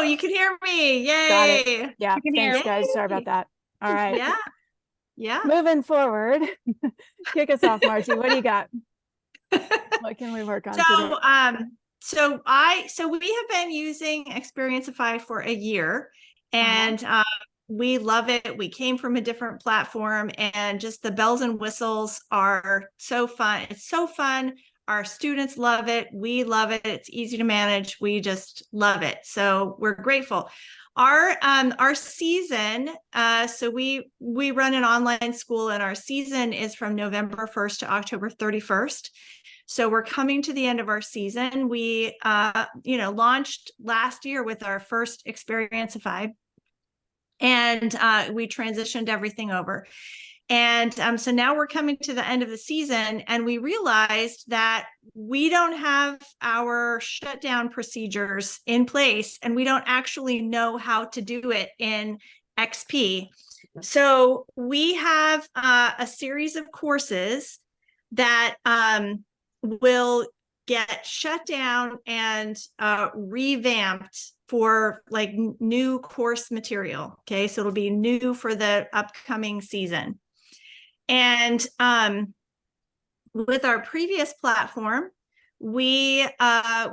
you can hear me. Got it. Yay. Yeah, You can hear thanks, Yay. guys. Sorry about that. All right. Yeah. Yeah. Moving forward, kick us off, Margie. What do you got? What can we work on today? So we have been using Xperiencify for a year, and we love it. We came from a different platform, and just the bells and whistles are so fun. It's so fun. Our students love it. We love it. It's easy to manage. We just love it. So we're grateful. Our season, so we run an online school, and our season is from November 1st to October 31st. So we're coming to the end of our season. We launched last year with our first Xperiencify, and we transitioned everything over. And so now we're coming to the end of the season, and we realized that we don't have our shutdown procedures in place, and we don't actually know how to do it in XP. So we have a series of courses that will get shut down and revamped for like new course material. Okay, so it'll be new for the upcoming season. And with our previous platform, we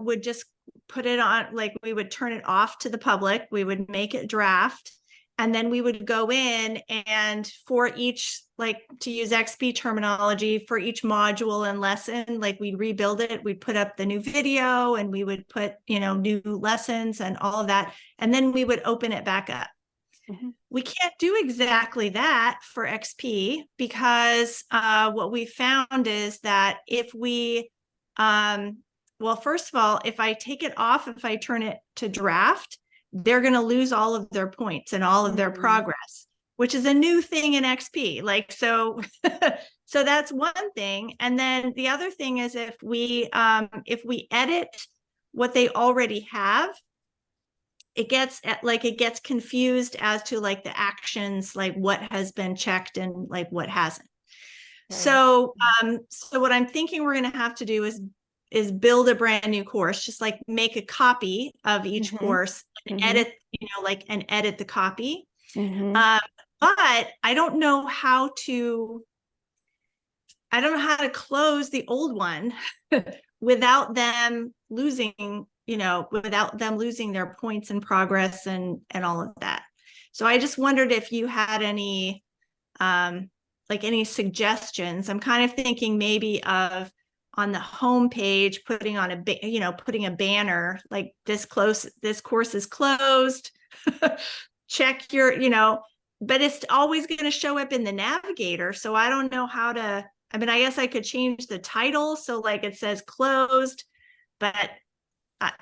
would just put it on, like we would turn it off to the public, we would make it draft, and then we would go in and for each, like to use XP terminology, for each module and lesson, like we'd rebuild it, we'd put up the new video, and we would put, new lessons and all of that, and then we would open it back up. We can't do exactly that for XP because what we found is that if we, first of all, if I take it off, if I turn it to draft, they're going to lose all of their points and all of their progress, which is a new thing in XP. Like, so that's one thing. And then the other thing is if we edit what they already have, it gets confused as to like the actions, like what has been checked and like what hasn't. Okay. So what I'm thinking we're going to have to do is build a brand new course, just like make a copy of each course and edit, edit the copy. But I don't know how to close the old one without them losing their points and progress and all of that. So I just wondered if you had any any suggestions. I'm kind of thinking maybe of on the home page putting a banner like this course is closed. Check your, but it's always going to show up in the navigator. So I don't know how to, I guess I could change the title so like it says closed, but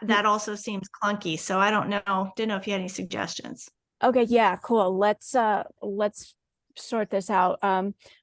that also seems clunky. So I didn't know if you had any suggestions. Okay, yeah, cool. Let's sort this out.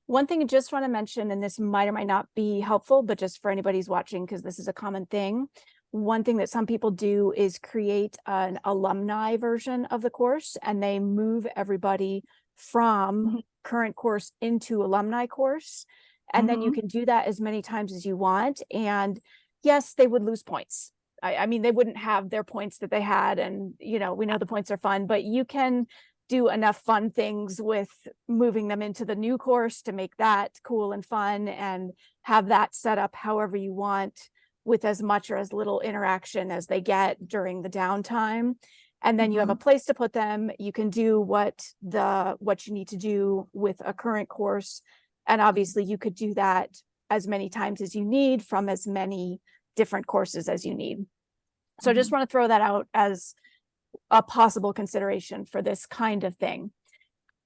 One thing I just want to mention, and this might or might not be helpful, but just for anybody who's watching, because this is a common thing. One thing that some people do is create an alumni version of the course, and they move everybody from current course into alumni course. And then you can do that as many times as you want. And yes, they would lose points. I mean, they wouldn't have their points that they had. And, we know the points are fun, but you can do enough fun things with moving them into the new course to make that cool and fun and have that set up however you want with as much or as little interaction as they get during the downtime. And then you have a place to put them. You can do what you need to do with a current course. And obviously you could do that as many times as you need from as many different courses as you need. So I just want to throw that out as a possible consideration for this kind of thing.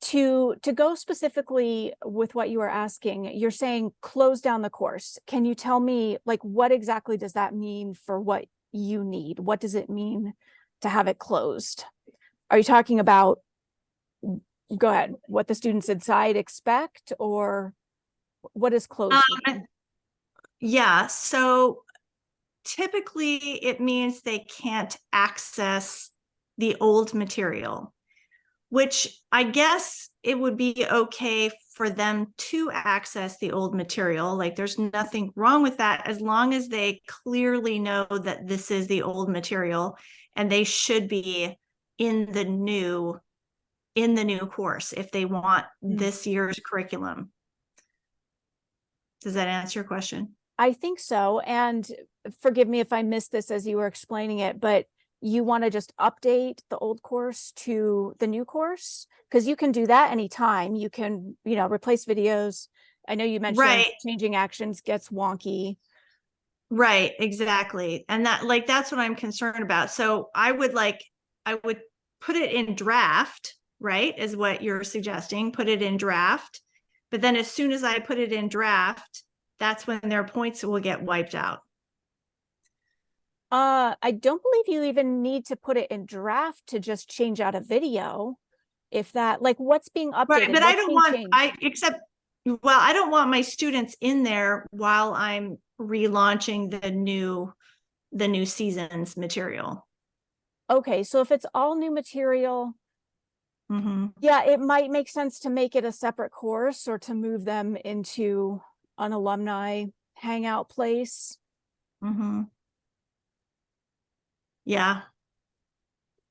To go specifically with what you were asking, you're saying close down the course. Can you tell me, like, what exactly does that mean for what you need? What does it mean to have it closed? Are you talking about, go ahead, what the students inside expect, or what is closed mean? Yeah, so typically it means they can't access the old material, which I guess it would be okay for them to access the old material. Like there's nothing wrong with that as long as they clearly know that this is the old material and they should be in the new course if they want this year's curriculum. Does that answer your question? I think so. And forgive me if I missed this as you were explaining it, but you want to just update the old course to the new course? Because you can do that anytime. You can, replace videos. I know you mentioned changing actions gets wonky. Right, exactly. And that's what I'm concerned about. So I would put it in draft, right? Is what you're suggesting, put it in draft. But then as soon as I put it in draft, that's when their points will get wiped out. I don't believe you even need to put it in draft to just change out a video. If that, like, what's being updated? Right, but I don't want my students in there while I'm relaunching the new season's material. Okay, so if it's all new material, yeah, it might make sense to make it a separate course or to move them into an alumni hangout place. Yeah.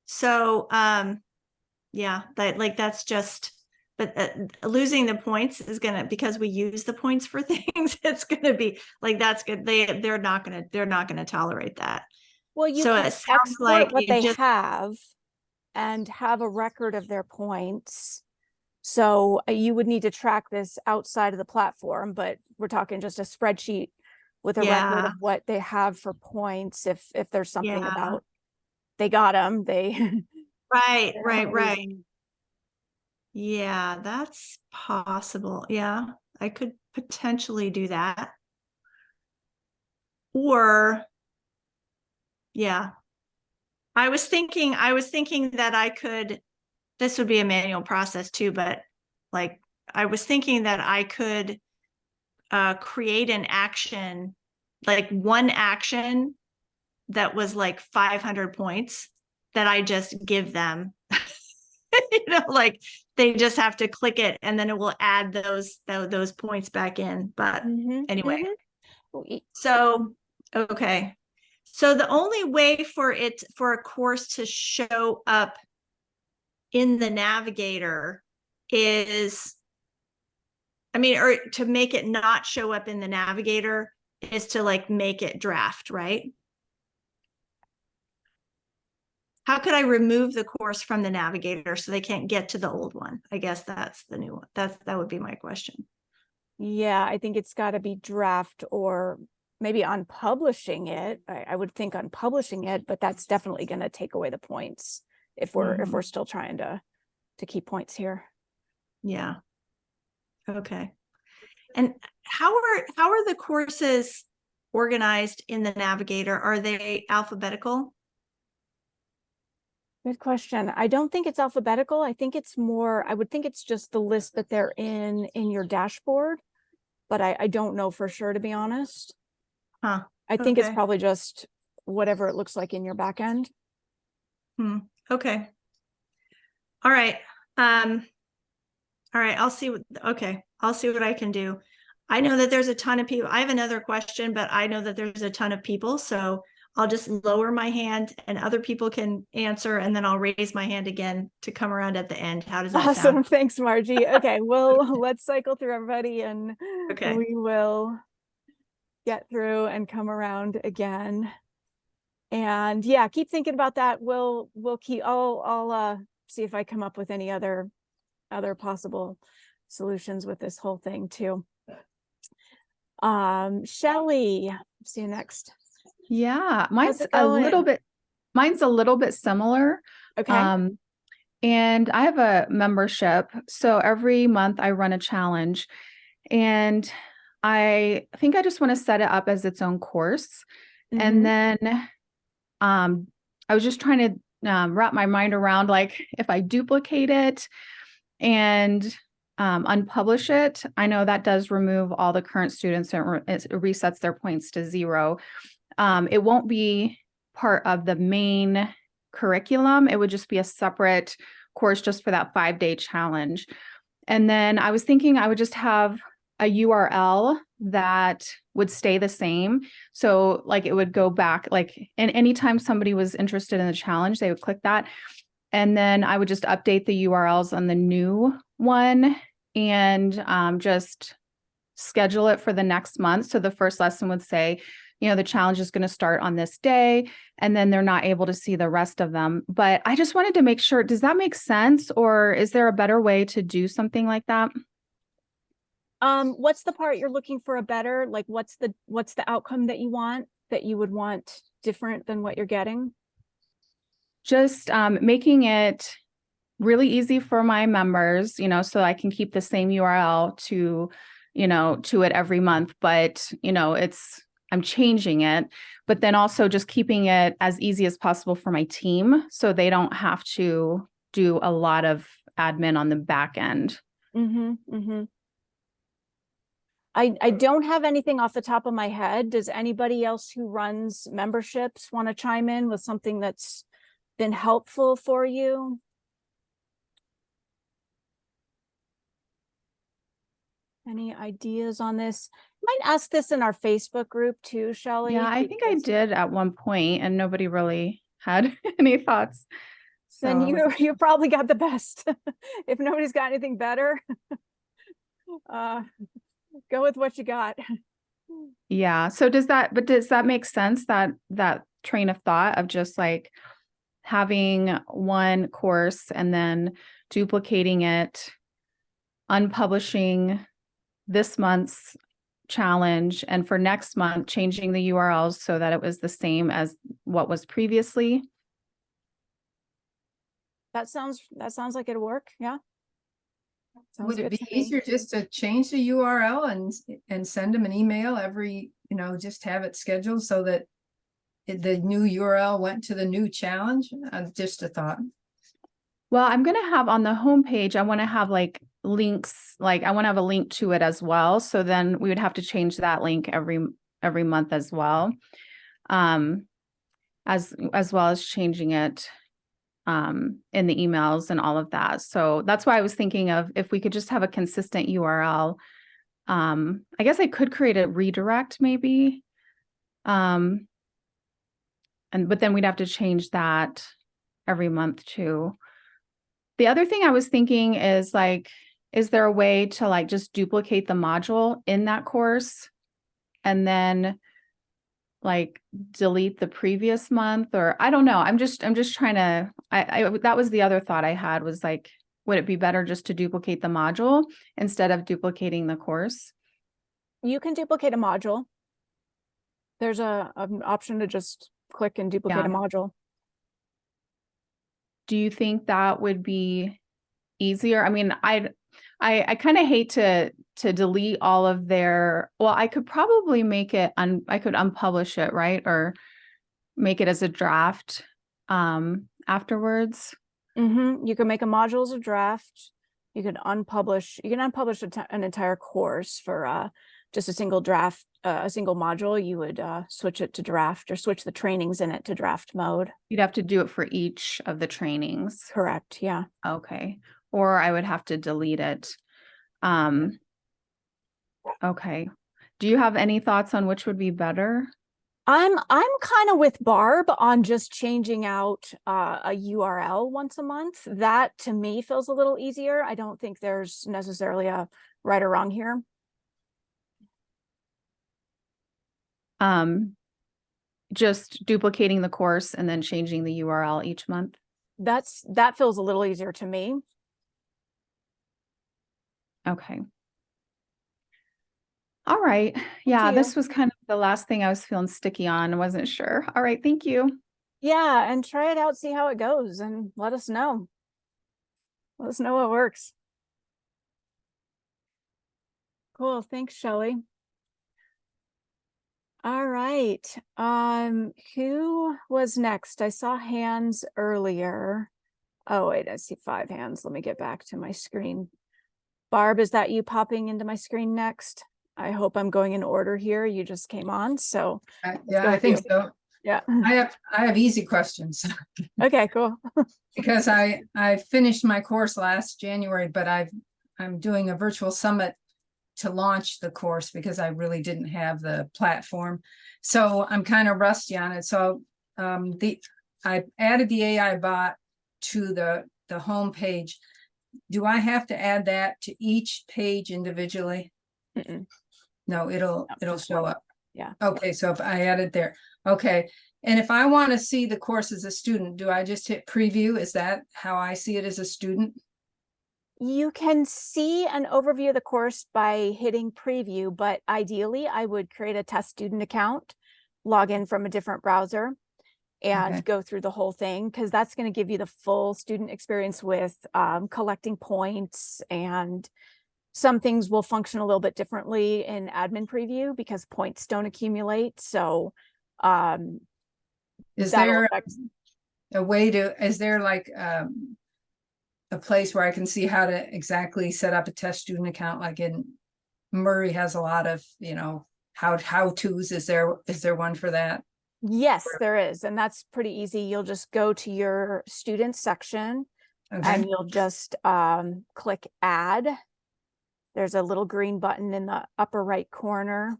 So, yeah, that's just, but losing the points is because we use the points for things, it's gonna be like, that's good. They're not gonna tolerate that. Well, you can export what they have and have a record of their points. So you would need to track this outside of the platform, but we're talking just a spreadsheet with a record of what they have for points. If there's something about they got them, they right. Yeah, that's possible. Yeah, I could potentially do that. Or, yeah, I was thinking that I could, this would be a manual process too, but like, I was thinking that I could create an action, like one action that was like 500 points that I just give them. Like they just have to click it and then it will add those points back in. But anyway, so, okay. So the only way for a course to show up in the navigator is, or to make it not show up in the navigator is to like make it draft, right? How could I remove the course from the navigator so they can't get to the old one? I guess that's the new one. That would be my question. Yeah, I think it's got to be draft or maybe unpublishing it. I would think unpublishing it, but that's definitely going to take away the points if we're still trying to keep points here. Yeah. Okay. And how are the courses organized in the navigator? Are they alphabetical? Good question. I don't think it's alphabetical. I think it's more, I would think it's just the list that they're in your dashboard, but I don't know for sure, to be honest. I think it's probably just whatever it looks like in your back end. Okay. All right. All right. I'll see what I can do. I know that there's a ton of people. I have another question, but I know that there's a ton of people. So I'll just lower my hand and other people can answer. And then I'll raise my hand again to come around at the end. How does that sound? Awesome. Thanks, Margie. Okay. Well, let's cycle through everybody and we will get through and come around again. And yeah, keep thinking about that. We'll keep, I'll see if I come up with any other possible solutions with this whole thing too. Shelley, see you next. Yeah, mine's a little bit similar. Okay. And I have a membership. So every month I run a challenge, and I think I just want to set it up as its own course. And then I was just trying to wrap my mind around, like, if I duplicate it and unpublish it, I know that does remove all the current students and it resets their points to 0. It won't be part of the main curriculum. It would just be a separate course just for that 5-day challenge. And then I was thinking I would just have a URL that would stay the same. So like it would go back, like, and anytime somebody was interested in the challenge, they would click that. And then I would just update the URLs on the new one and just schedule it for the next month. So the first lesson would say, the challenge is going to start on this day, and then they're not able to see the rest of them. But I just wanted to make sure, does that make sense? Or is there a better way to do something like that? What's the part you're looking for a better, like what's the outcome that you would want different than what you're getting? Just making it really easy for my members, so I can keep the same URL to it every month. But, I'm changing it, but then also just keeping it as easy as possible for my team so they don't have to do a lot of admin on the back end. I don't have anything off the top of my head. Does anybody else who runs memberships want to chime in with something that's been helpful for you? Any ideas on this? Might ask this in our Facebook group too, Shelley. Yeah, I think I did at one point and nobody really had any thoughts. Then you probably got the best. If nobody's got anything better, go with what you got. Yeah. So does that make sense, that train of thought of just like having one course and then duplicating it, unpublishing this month's challenge, and for next month changing the URLs so that it was the same as what was previously? That sounds like it'd work. Yeah. Would it be easier just to change the URL and send them an email every, just have it scheduled so that the new URL went to the new challenge? Just a thought. Well, I'm going to have on the homepage, I want to have like links, like I want to have a link to it as well. So then we would have to change that link every month as well. As well as changing it in the emails and all of that. So that's why I was thinking of if we could just have a consistent URL. I guess I could create a redirect maybe. But then we'd have to change that every month too. The other thing I was thinking is like, is there a way to like just duplicate the module in that course and then like delete the previous month? Or I don't know. I'm just trying to, that was the other thought I had, was like, would it be better just to duplicate the module instead of duplicating the course? You can duplicate a module. There's an option to just click and duplicate a module. Do you think that would be easier? I mean, I kind of hate to delete all of their, well, I could probably make it, I could unpublish it, right? Or make it as a draft afterwards. You can make a module as a draft. You can unpublish an entire course for just a single draft, a single module. You would switch it to draft, or switch the trainings in it to draft mode. You'd have to do it for each of the trainings. Correct. Yeah. Okay. Or I would have to delete it. Okay. Do you have any thoughts on which would be better? I'm kind of with Barb on just changing out a URL once a month. That to me feels a little easier. I don't think there's necessarily a right or wrong here. Just duplicating the course and then changing the URL each month. That feels a little easier to me. Okay. All right. Yeah, this was kind of the last thing I was feeling sticky on. I wasn't sure. All right. Thank you. Yeah. And try it out, see how it goes, and let us know. Let us know what works. Cool. Thanks, Shelley. All right. Who was next? I saw hands earlier. Oh, wait, I see 5 hands. Let me get back to my screen. Barb, is that you popping into my screen next? I hope I'm going in order here. You just came on, so yeah, I think so. Yeah, I have easy questions. Okay, cool. Because I finished my course last January, but I'm doing a virtual summit to launch the course because I really didn't have the platform, so I'm kind of rusty on it. So I added the AI bot to the home page, do I have to add that to each page individually? Mm-mm. No, it'll just show one. up. Yeah. Okay, so if I add it there, okay. And if I want to see the course as a student, do I just hit preview? Is that how I see it as a student? You can see an overview of the course by hitting preview, but ideally I would create a test student account, log in from a different browser, and Okay. go through the whole thing, because that's going to give you the full student experience with collecting points, and some things will function a little bit differently in admin preview because points don't accumulate. So Is that'll there affect. a way to, is there like a place where I can see how to exactly set up a test student account? Like in Murray has a lot of, how-tos. Is there one for that? Yes, there is. And that's pretty easy. You'll just go to your students section Okay, and you'll just click add. There's a little green button in the upper right corner,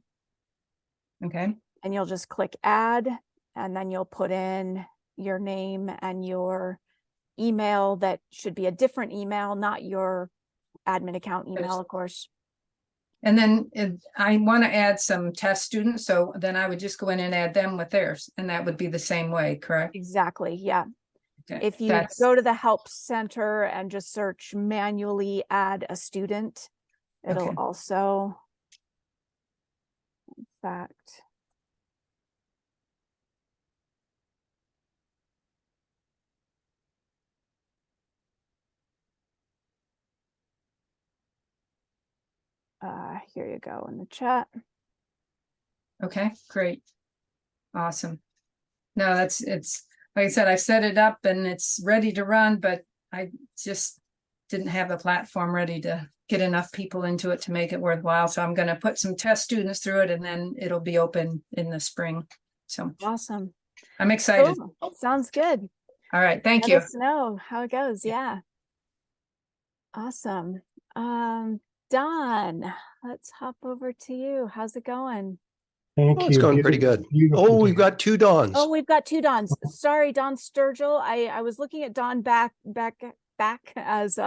okay, and you'll just click add, and then you'll put in your name and your email. That should be a different email, not your admin account email, of course. and then if I want to add some test students, so then I would just go in and add them with theirs, and that would be the same way, correct? Exactly. Yeah. Okay, If you that's go to the help center and just search manually add a student, it'll Okay. also, in fact, here you go in the chat. Okay, great. Awesome. No, it's like I said, I set it up and it's ready to run, but I just didn't have the platform ready to get enough people into it to make it worthwhile. So I'm going to put some test students through it, and then it'll be open in the spring. So Awesome. I'm excited. Cool. Sounds good. All right. Thank Let you. us know how it goes. Yeah. Awesome. Don, let's hop over to you. How's it going? Thank Oh, you. it's going pretty good. Beautiful Oh, we've day. got two Dawns. Oh, we've got two Dons. Sorry, Don Sturgill. I was looking at Don back as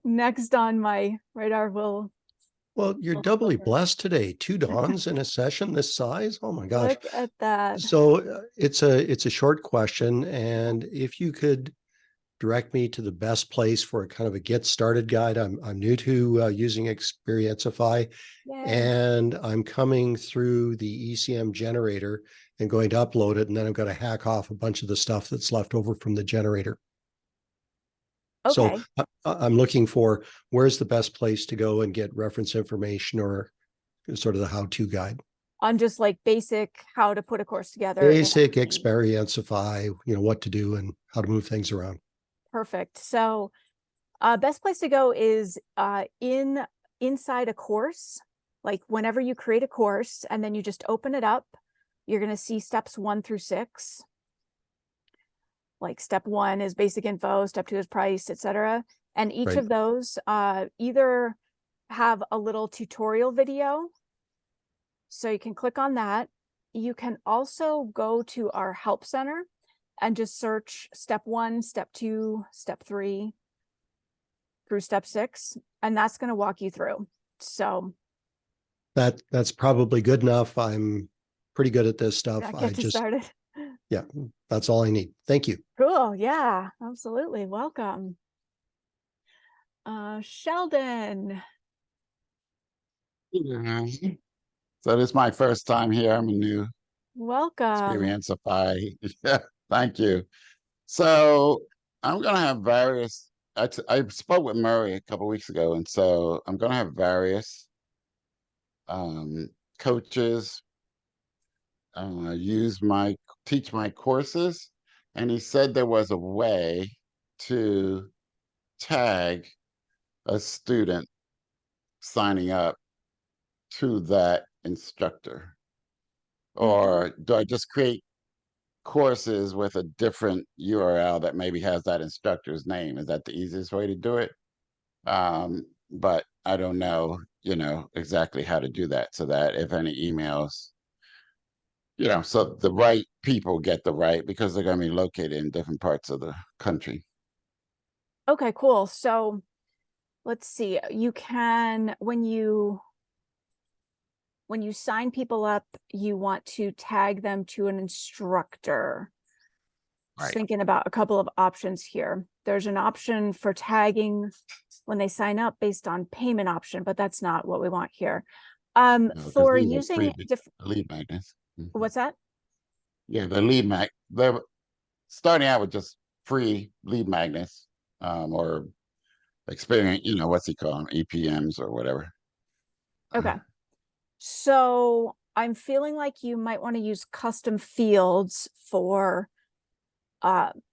next on my radar. Well, you're doubly blessed today. Two Dawns in a session this size. Oh my gosh. Look at that. So it's a short question, and if you could direct me to the best place for a kind of a get started guide. I'm new to using Xperiencify, Yay. and I'm coming through the ECM generator and going to upload it, and then I'm going to hack off a bunch of the stuff that's left over from the generator. Okay. So I'm looking for where's the best place to go and get reference information or sort of the how-to guide. On just like basic how to put a course together. Basic Xperiencify, what to do and how to move things around. Perfect. So best place to go is inside a course. Like whenever you create a course and then you just open it up, you're going to see steps 1 through 6. Like step 1 is basic info, step 2 is price, etc. And each Right. of those either have a little tutorial video. So you can click on that. You can also go to our help center and just search step 1, step 2, step 3 through step 6, and that's going to walk you through. So that's probably good enough. I'm pretty good at this stuff. get you started. Yeah, that's all I need. Thank you. Cool. Yeah, absolutely. Welcome. Sheldon. So this is my first time here. I'm a new Welcome. Xperiencify. Yeah, thank you. So I'm gonna have various. I spoke with Murray a couple weeks ago, and so I'm gonna have various coaches teach my courses, and he said there was a way to tag a student signing up to that instructor. Or do I just create courses with a different URL that maybe has that instructor's name? Is that the easiest way to do it? But I don't know, exactly how to do that, so that if any emails, so the right people get the right, because they're going to be located in different parts of the country. Okay, cool. So let's see. You can, when you sign people up, you want to tag them to an instructor. Just Right. thinking about a couple of options here. There's an option for tagging when they sign up based on payment option, but that's not what we want here. No, 'cause For these are using lead magnets. Mhm. what's that? Yeah, the lead mag. They're starting out with just free lead magnets, or experience. What's he call them? EPMs or whatever. Okay. So I'm feeling like you might want to use custom fields for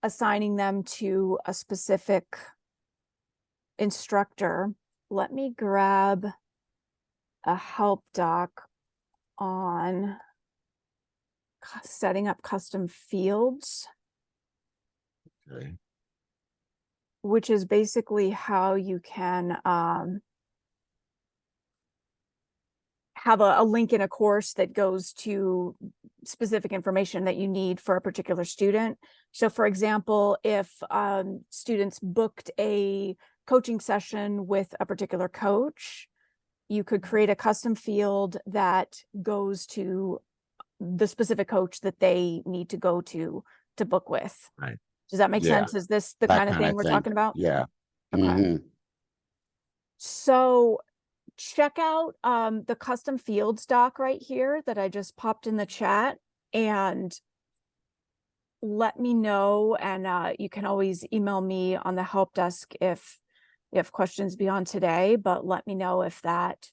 assigning them to a specific instructor. Let me grab a help doc on setting up custom fields, Okay. which is basically how you can have a link in a course that goes to specific information that you need for a particular student. So for example, if students booked a coaching session with a particular coach, you could create a custom field that goes to the specific coach that they need to go to book with. Right. Does that make Yeah, sense? Is this the that kind of kind thing of we're thing. talking about? Yeah. Okay. Mhm. So check out the custom fields doc right here that I just popped in the chat, and let me know. And you can always email me on the help desk if you have questions beyond today, but let me know if that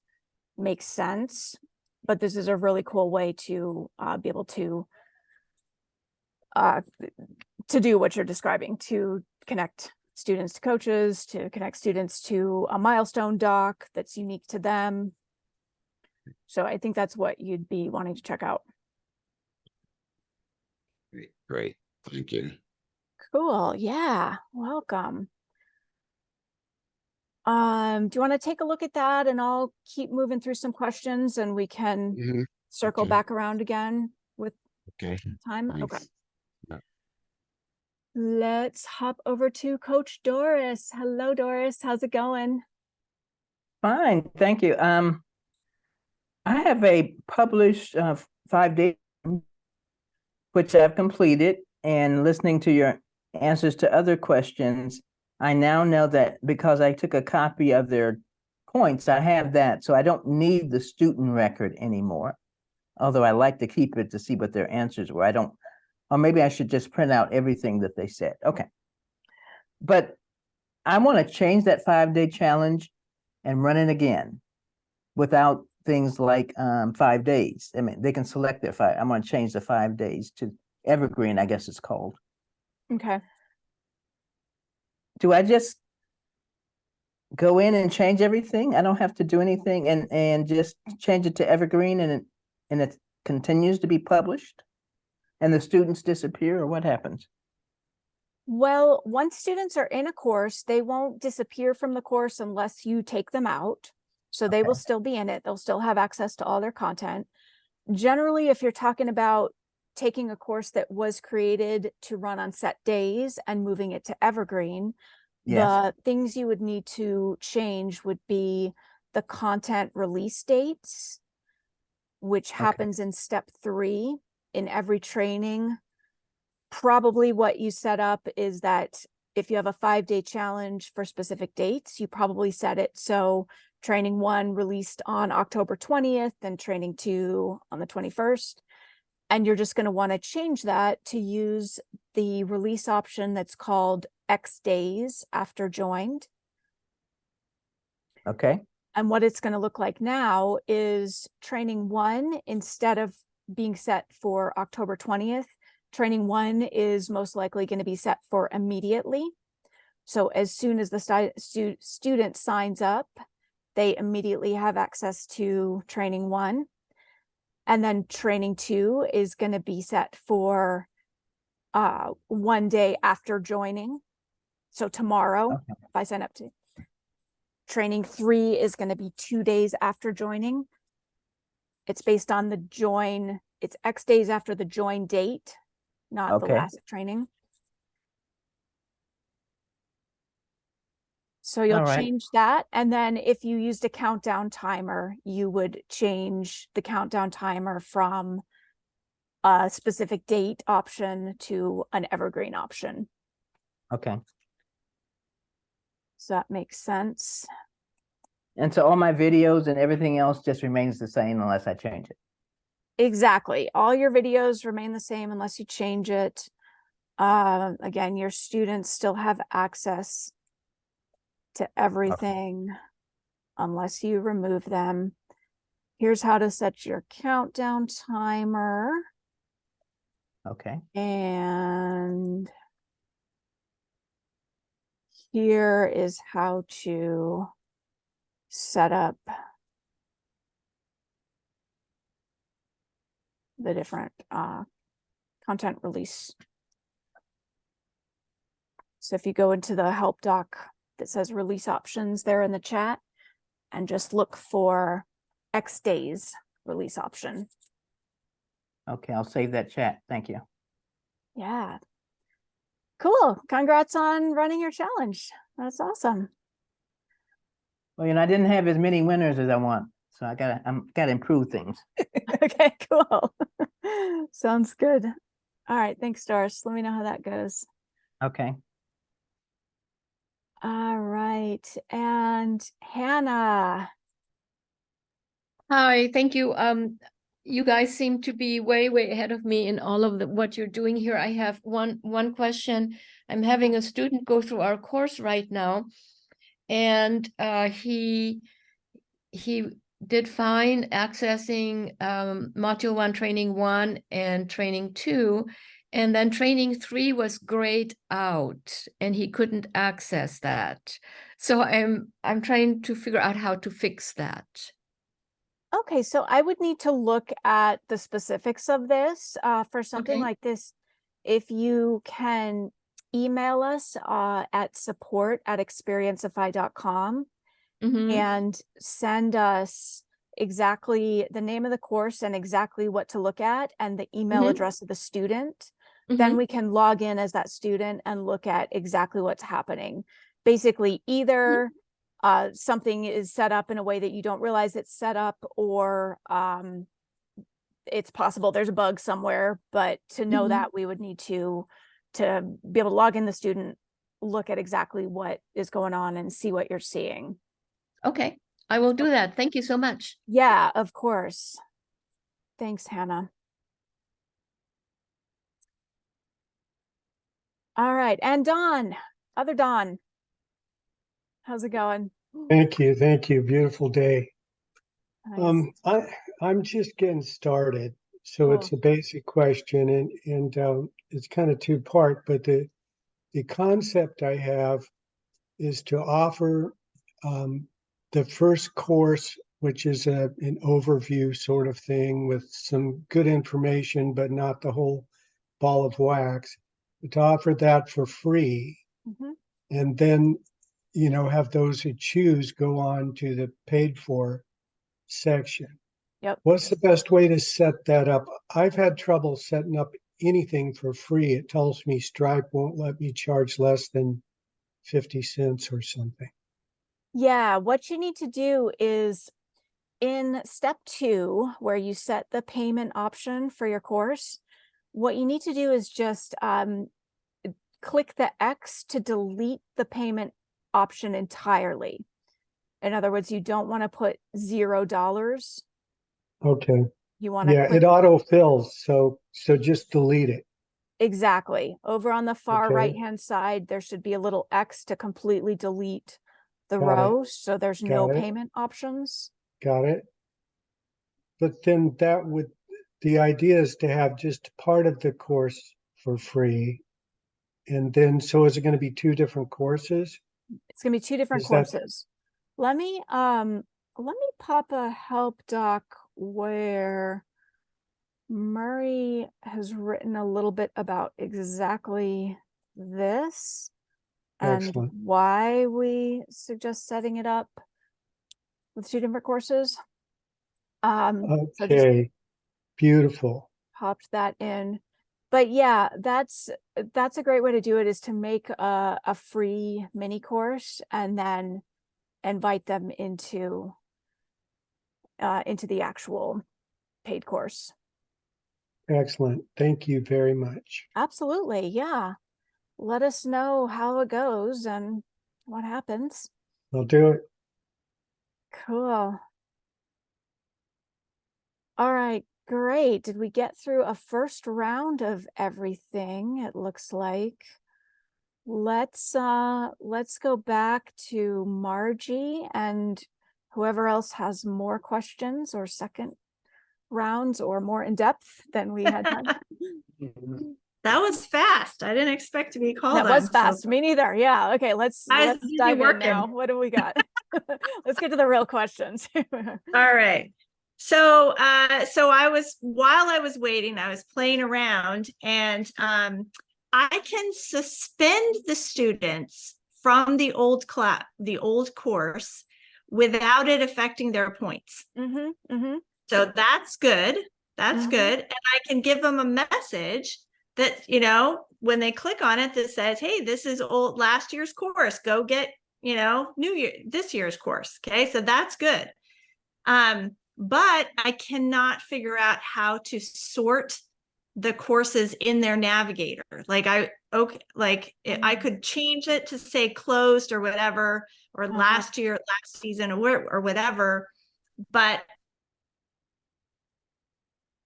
makes sense. But this is a really cool way to be able to do what you're describing, to connect students to coaches, to connect students to a milestone doc that's unique to them. So I think that's what you'd be wanting to check out. Great. Thank you. Cool. Yeah. Welcome. Do you want to take a look at that, and I'll keep moving through some questions and we can Mhm. circle Okay. back around again with Okay. time? Okay. Thanks. Yeah. Let's hop over to Coach Doris. Hello, Doris. How's it going? Fine, thank you. I have a published 5-day, which I've completed, and listening to your answers to other questions, I now know that because I took a copy of their points, I have that, so I don't need the student record anymore. Although I like to keep it to see what their answers were. I don't, or maybe I should just print out everything that they said. Okay. But I want to change that 5-day challenge and run it again without things like 5 days. I mean, they can select their 5. I'm going to change the 5 days to evergreen, I guess it's called. Okay. Do I just go in and change everything? I don't have to do anything and just change it to evergreen, and it continues to be published and the students disappear, or what happens? Well, once students are in a course, they won't disappear from the course unless you take them out. So they will Okay. still be in it. They'll still have access to all their content. Generally, if you're talking about taking a course that was created to run on set days and moving it to evergreen, Yes. the things you would need to change would be the content release dates, which happens in step 3 in every training. Probably what you set up is that if you have a 5-day challenge for specific dates, you probably set it so training 1 released on October 20th and training 2 on the 21st. And you're just going to want to change that to use the release option that's called X days after joined. Okay. And what it's going to look like now is training 1, instead of being set for October 20th, training 1 is most likely going to be set for immediately. So as soon as the student signs up, they immediately have access to training 1. And then training 2 is going to be set for 1 day after joining. So tomorrow, Okay. if I sign up to training 3 is going to be 2 days after joining. It's based on the join. It's X days after the join date, not the Okay. last training. So you'll All right. change that. And then if you used a countdown timer, you would change the countdown timer from a specific date option to an evergreen option. Okay. Does that make sense? And so all my videos and everything else just remains the same unless I change it. Exactly. All your videos remain the same unless you change it. Again, your students still have access to everything unless you remove them. Here's how to set your countdown timer. Okay. And here is how to set up the different content release. So if you go into the help doc that says release options there in the chat and just look for X days release option. Okay, I'll save that chat. Thank you. Yeah. Cool. Congrats on running your challenge. That's awesome. Well, I didn't have as many winners as I want, so I gotta improve things. Okay, cool. Sounds good. All right. Thanks, Doris. Let me know how that goes. Okay. All right. And Hannah. Hi, thank you. You guys seem to be way ahead of me in all of what you're doing here. I have one question. I'm having a student go through our course right now, and he did fine accessing module 1, training 1 and training 2, and then training 3 was grayed out and he couldn't access that. So I'm trying to figure out how to fix that. Okay, so I would need to look at the specifics of this. For something Okay. like this, if you can email us at support@xperiencify.com Mhm. and send us exactly the name of the course and exactly what to look at and the email Mhm. address of the student, then we can log in as that student and look at exactly what's happening. Basically, either something is set up in a way that you don't realize it's set up, or it's possible there's a bug somewhere. But to know that, we would need to be able to log in the student, look at exactly what is going on and see what you're seeing. Okay, I will do that. Thank you so much. Yeah, of course. Thanks, Hannah. All right, and Dawn, other Dawn, how's it going? Thank you. Thank you. Beautiful day. Nice. I'm just getting started. So Cool. it's a basic question and it's kind of two-part, but the concept I have is to offer the first course, which is an overview sort of thing with some good information, but not the whole ball of wax, to offer that for free. Mhm. And then have those who choose go on to the paid for section. Yep. What's the best way to set that up? I've had trouble setting up anything for free. It tells me Stripe won't let me charge less than 50 cents or something. Yeah, what you need to do is in step 2, where you set the payment option for your course, what you need to do is just click the X to delete the payment option entirely. In other words, you don't want to put $0. Okay. You want to Yeah, click it auto fills, so just delete it. exactly. Over on the far Okay. right-hand side, there should be a little X to completely delete the Got it. row, so there's no Got it. payment options. Got it. But then the idea is to have just part of the course for free. And then, so is it going to be 2 different courses? It's going to be 2 different Is that- courses. Let me pop a help doc where Murray has written a little bit about exactly this and Excellent. why we suggest setting it up with 2 different courses. So just Okay, beautiful. popped that in. But yeah, that's a great way to do it, is to make a free mini course and then invite them into the actual paid course. Excellent. Thank you very much. Absolutely. Yeah. Let us know how it goes and what happens. I'll do it. Cool. All right, great. Did we get through a first round of everything? It looks like. Let's go back to Margie and whoever else has more questions or second rounds or more in depth than we had time. That was fast. I didn't expect to be called That was on, so fast. Me neither. Yeah. Okay. Let's I was busy dive in working. now. What do we got? Let's get to the real questions. All right. So while I was waiting, I was playing around, and I can suspend the students from the old course without it affecting their points. So that's good. That's good. And I can give them a message that, when they click on it, that says, hey, this is last year's course. Go get, this year's course. Okay. So that's good. But I cannot figure out how to sort the courses in their navigator. I could change it to say closed or whatever, or last season or whatever, but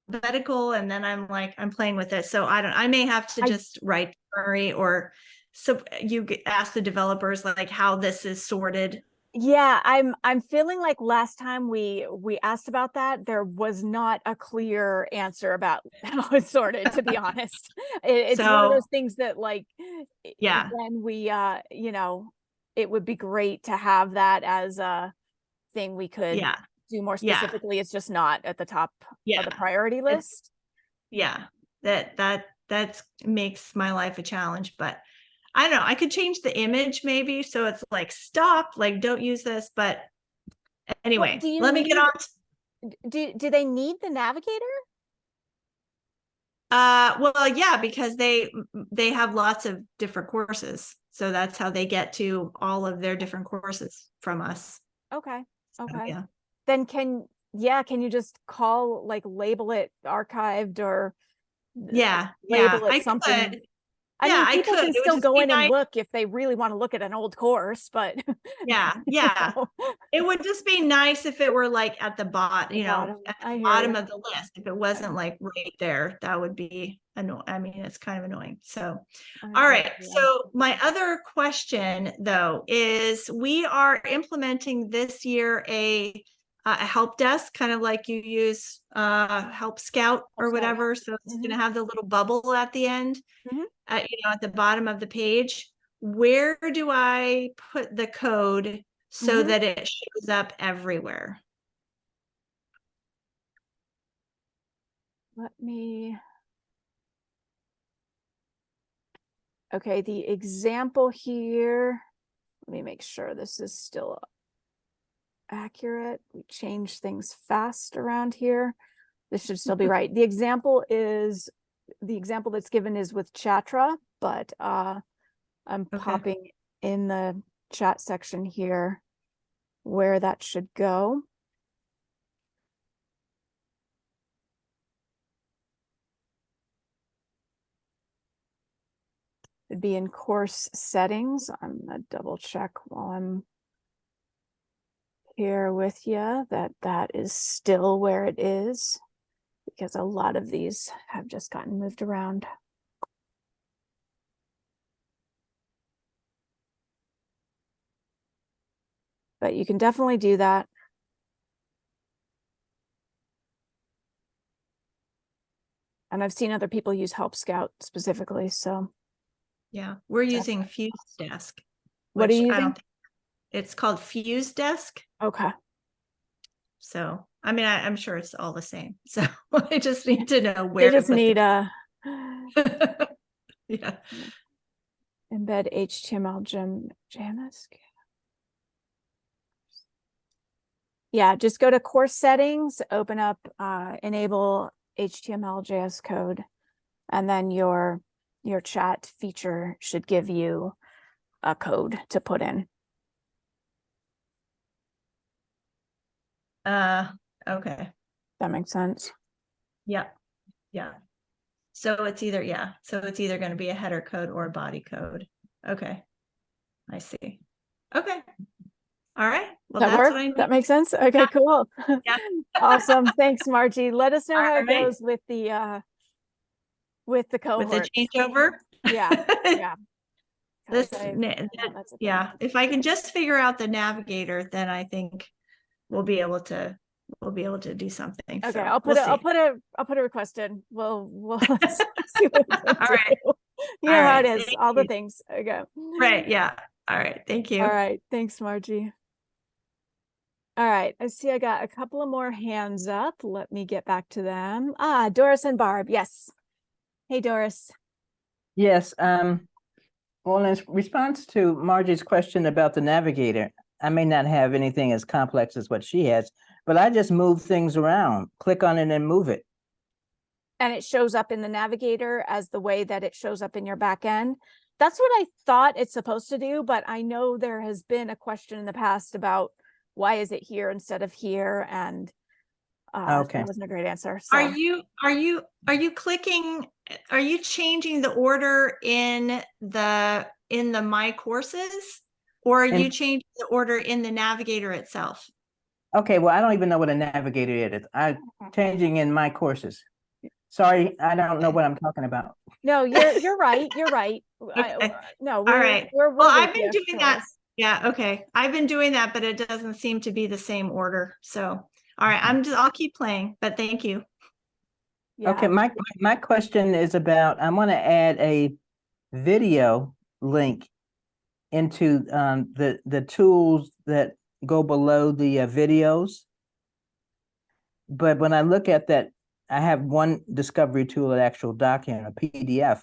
medical, and then I'm playing with it. So I may have to just write Murray, or so you ask the developers how this is sorted. Yeah, I'm feeling like last time we asked about that, there was not a clear answer about how it's sorted, to be honest. It's one of those things that yeah, when we it would be great to have that as a thing we could do more specifically. It's just not at the top of the priority list. That makes my life a challenge, but I don't know. I could change the image maybe, so it's stop, don't use this. But anyway, let me get on. Do they need the navigator? Well, yeah, because they have lots of different courses, so that's how they get to all of their different courses from us. Okay. Okay. Yeah. Then can you just call, label it archived, or label it something? I mean, people can still go in and look if they really want to look at an old course, but yeah. It would just be nice if it were at the bottom, at the bottom of the list. If it wasn't right there, that would be annoying. I mean, it's kind of annoying. So, all right. So my other question though is, we are implementing this year a help desk, kind of like you use Help Scout or whatever. So it's going to have the little bubble at the end, at the bottom of the page. Where do I put the code so that it shows up everywhere? Okay, the example here, let me make sure this is still accurate. We change things fast around here. This should still be right. The example that's given is with Chatra, but I'm popping in the chat section here where that should go. It'd be in course settings. I'm gonna double check while I'm here with you that is still where it is, because a lot of these have just gotten moved around. But you can definitely do that. And I've seen other people use Help Scout specifically, so. Yeah, we're using Fuse Desk. What are you using? It's called Fuse Desk. Okay. So, I mean, I'm sure it's all the same. So I just need to know where. They just need yeah. Embed HTML JMS. Yeah, just go to course settings, open up, enable HTML JS code, And then your chat feature should give you a code to put in. Okay. That makes sense. Yeah. Yeah. So it's either, going to be a header code or a body code. Okay. I see. Okay. All right. Well, That that's work? what I need. That makes sense. Okay, Yeah. cool. Yeah. Awesome. Thanks, Margie. Let us know how it All right. goes with the With the cohort. changeover. Yeah. Yeah. 'Cause This, that's a thing. yeah. If I can just figure out the navigator, then I think we'll be able to do something. Okay, So I'll put a request in. We'll see what we can All right. do. You know All how right. it is, Thank all the you. things. Okay. Right. Yeah. All right. Thank you. All right. Thanks, Margie. All right. I see I got a couple of more hands up. Let me get back to them. Doris and Barb. Yes. Hey, Doris. Yes. Well, in response to Margie's question about the navigator, I may not have anything as complex as what she has, but I just move things around, click on it and move it. And it shows up in the navigator as the way that it shows up in your back end. That's what I thought it's supposed to do, but I know there has been a question in the past about why is it here instead of here, and Okay. that wasn't a great answer. So. Are you clicking? Are you changing the order in the My Courses, or are you changing the order in the navigator itself? Okay, well, I don't even know what a navigator is. I'm changing in My Courses. Sorry, I don't know what I'm talking about. No, you're right. You're right. Okay. No, All right. we're Well, with I've been you, doing that. Doris. Yeah. Okay. I've been doing that, but it doesn't seem to be the same order. So, all right. I'll keep playing, but thank you. Yeah. Okay, my question is about, I want to add a video link into the tools that go below the videos. But when I look at that, I have one discovery tool, an actual document, a PDF.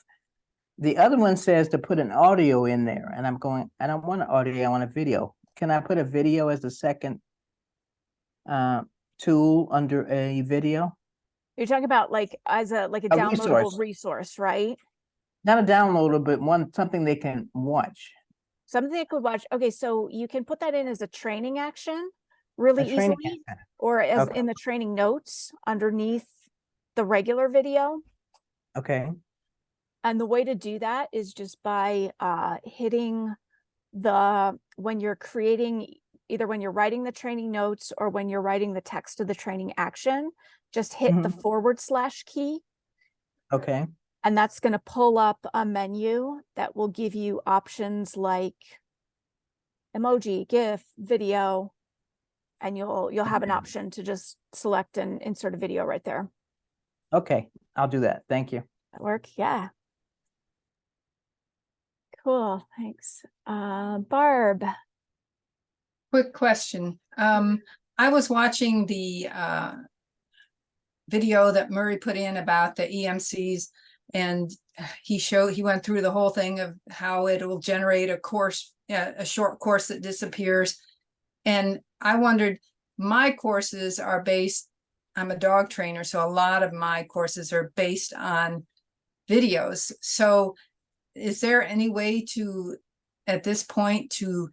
The other one says to put an audio in there, and I'm going, I don't want an audio, I want a video. Can I put a video as the second tool under a video? You're talking about like as a downloadable resource, right? Not a downloader, but something they can watch. Something they could watch. Okay, so you can put that in as a training action really easily, or as in the training notes underneath the regular video. Okay. And the way to do that is just by hitting when you're creating, either when you're writing the training notes or when you're writing the text of the training action, just hit the / key. Okay. And that's going to pull up a menu that will give you options like emoji, GIF, video, and you'll have an option to just select and insert a video right there. Okay, I'll do that. Thank you. That work? Yeah. Cool. Thanks. Barb. Quick question. I was watching the video that Murray put in about the EMCs, and he went through the whole thing of how it will generate a course, a short course that disappears. And I wondered, my courses are based, I'm a dog trainer, so a lot of my courses are based on videos. So is there any way to, at this point, to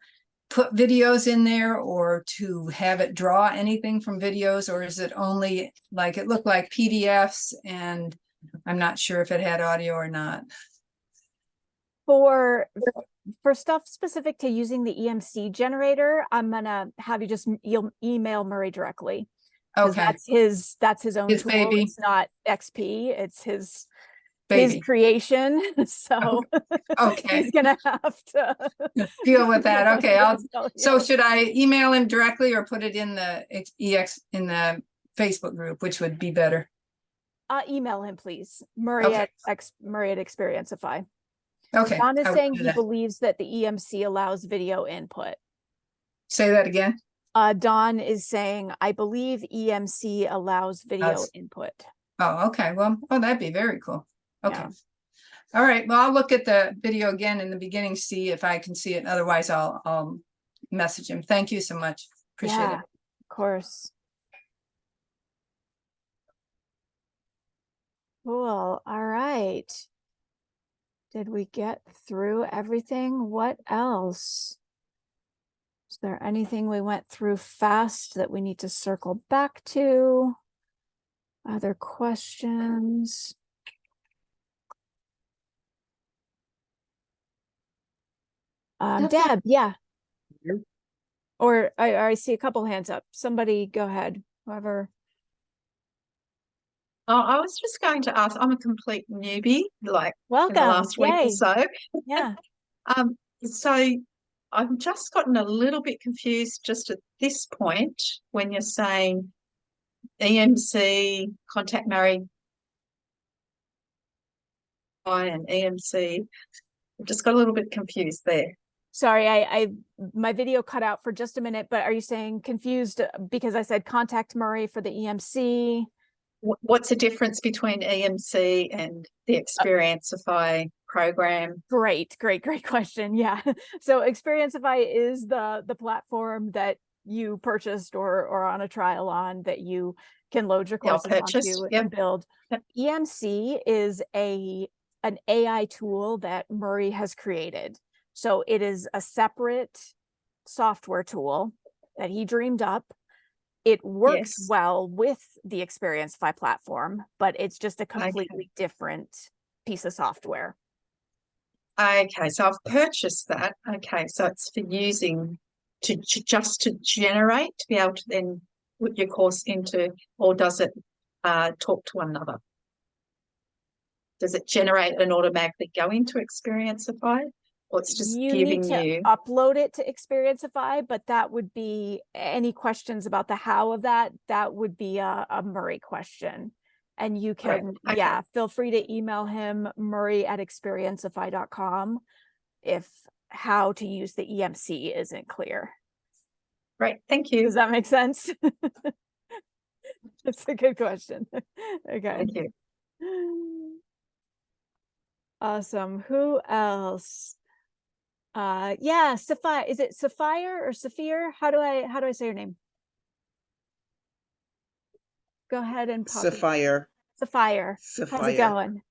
put videos in there or to have it draw anything from videos, or is it only like, it looked like PDFs and I'm not sure if it had audio or not? For stuff specific to using the EMC generator, I'm gonna have you'll email Murray directly. Okay. That's his own His tool. baby. It's not XP, it's his Baby. creation. So Okay. he's gonna have to deal with that. Okay. So yeah. should I email him directly or put it in the in the Facebook group, which would be better? Email him, please. Murray at Xperiencify. Okay. Don is I will saying do he that. believes that the EMC allows video input. Say that again. Don is saying, I believe EMC allows video input. Oh, okay. Well, that'd be very cool. Okay. Yeah. All right. Well, I'll look at the video again in the beginning, see if I can see it. Otherwise, I'll message him. Thank you so much. Appreciate it. Of course. Cool. All right. Did we get through everything? What else? Is there anything we went through fast that we need to circle back to? Other questions? Deb, yeah. Or I see a couple hands up. Somebody go ahead, whoever. Oh, I was just going to ask, I'm a complete newbie, like in the Welcome. last week or Yay. so. Yeah. So I've just gotten a little bit confused just at this point when you're saying EMC, contact Mary and EMC. I've just got a little bit confused there. Sorry, I my video cut out for just a minute, but are you saying confused because I said contact Murray for the EMC? What's the difference between EMC and the Xperiencify program? Great question. Yeah. So Xperiencify is the platform that you purchased or on a trial on that you can load your courses onto and build. Yep. EMC is an AI tool that Murray has created. So it is a separate software tool that he dreamed up. It works well with the Xperiencify platform, but it's just a completely different piece of software. Okay, so I've purchased that. Okay, so it's for using just to generate, to be able to then put your course into, or does it talk to one another? Does it generate and automatically go into Xperiencify? Or it's just giving you upload it to Xperiencify, but that would be any questions about the how of that would be a Murray question. And you can, feel free to email him, murray@xperiencify.com, if how to use the EMC isn't clear. Great, thank you. Does that make sense? That's a good question. Okay. Thank you. Awesome. Who else? Yeah, Sapphire. Is it Sapphire or Saphir? How do I say your name? Go ahead and pop. Sapphire. Sapphire. How's it going?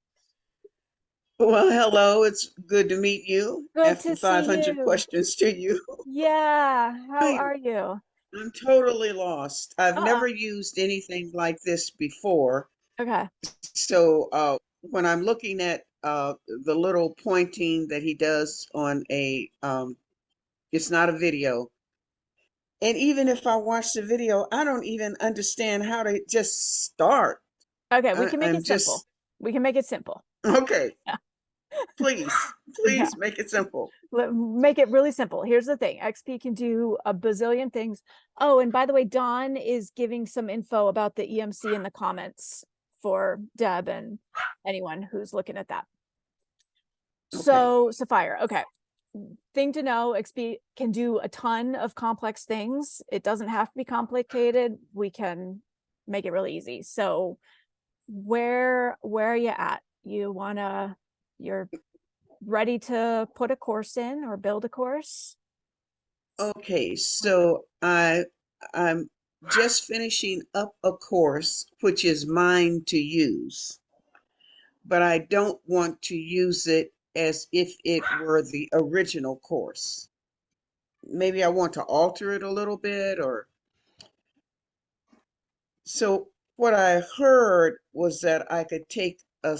Well, hello. It's good to meet you. Good After to see 500 you. questions to you. Yeah. How are you? I'm totally lost. I've Uh-oh. never used anything like this before. Okay. So when I'm looking at the little pointing that he does on a it's not a video. And even if I watch the video, I don't even understand how to just start. Okay, we can make it simple. We can make it simple. Okay. Yeah. Please make it simple. Make it really simple. Here's the thing. XP can do a bazillion things. Oh, and by the way, Dawn is giving some info about the EMC in the comments for Deb and anyone who's looking at that. Okay. So Sapphire, okay. Thing to know, XP can do a ton of complex things. It doesn't have to be complicated. We can make it really easy. So where are you at? You're ready to put a course in or build a course? Okay, so I'm just finishing up a course, which is mine to use, but I don't want to use it as if it were the original course. Maybe I want to alter it a little bit, or so what I heard was that I could take an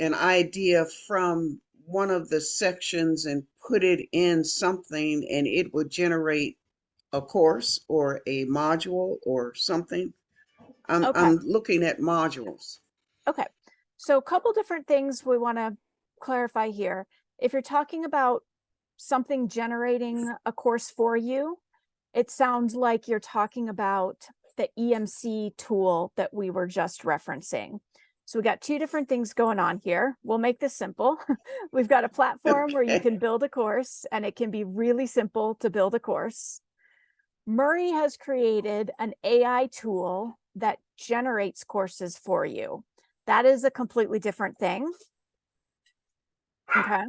idea from one of the sections and put it in something, and it would generate a course or a module or something. I'm looking at modules. Okay, so a couple different things we want to clarify here. If you're talking about something generating a course for you, it sounds like you're talking about the EMC tool that we were just referencing. So we got two different things going on here. We'll make this simple. We've got a platform where you can build a course, and it can be really simple to build a course. Murray has created an AI tool that generates courses for you. That is a completely different thing. Okay.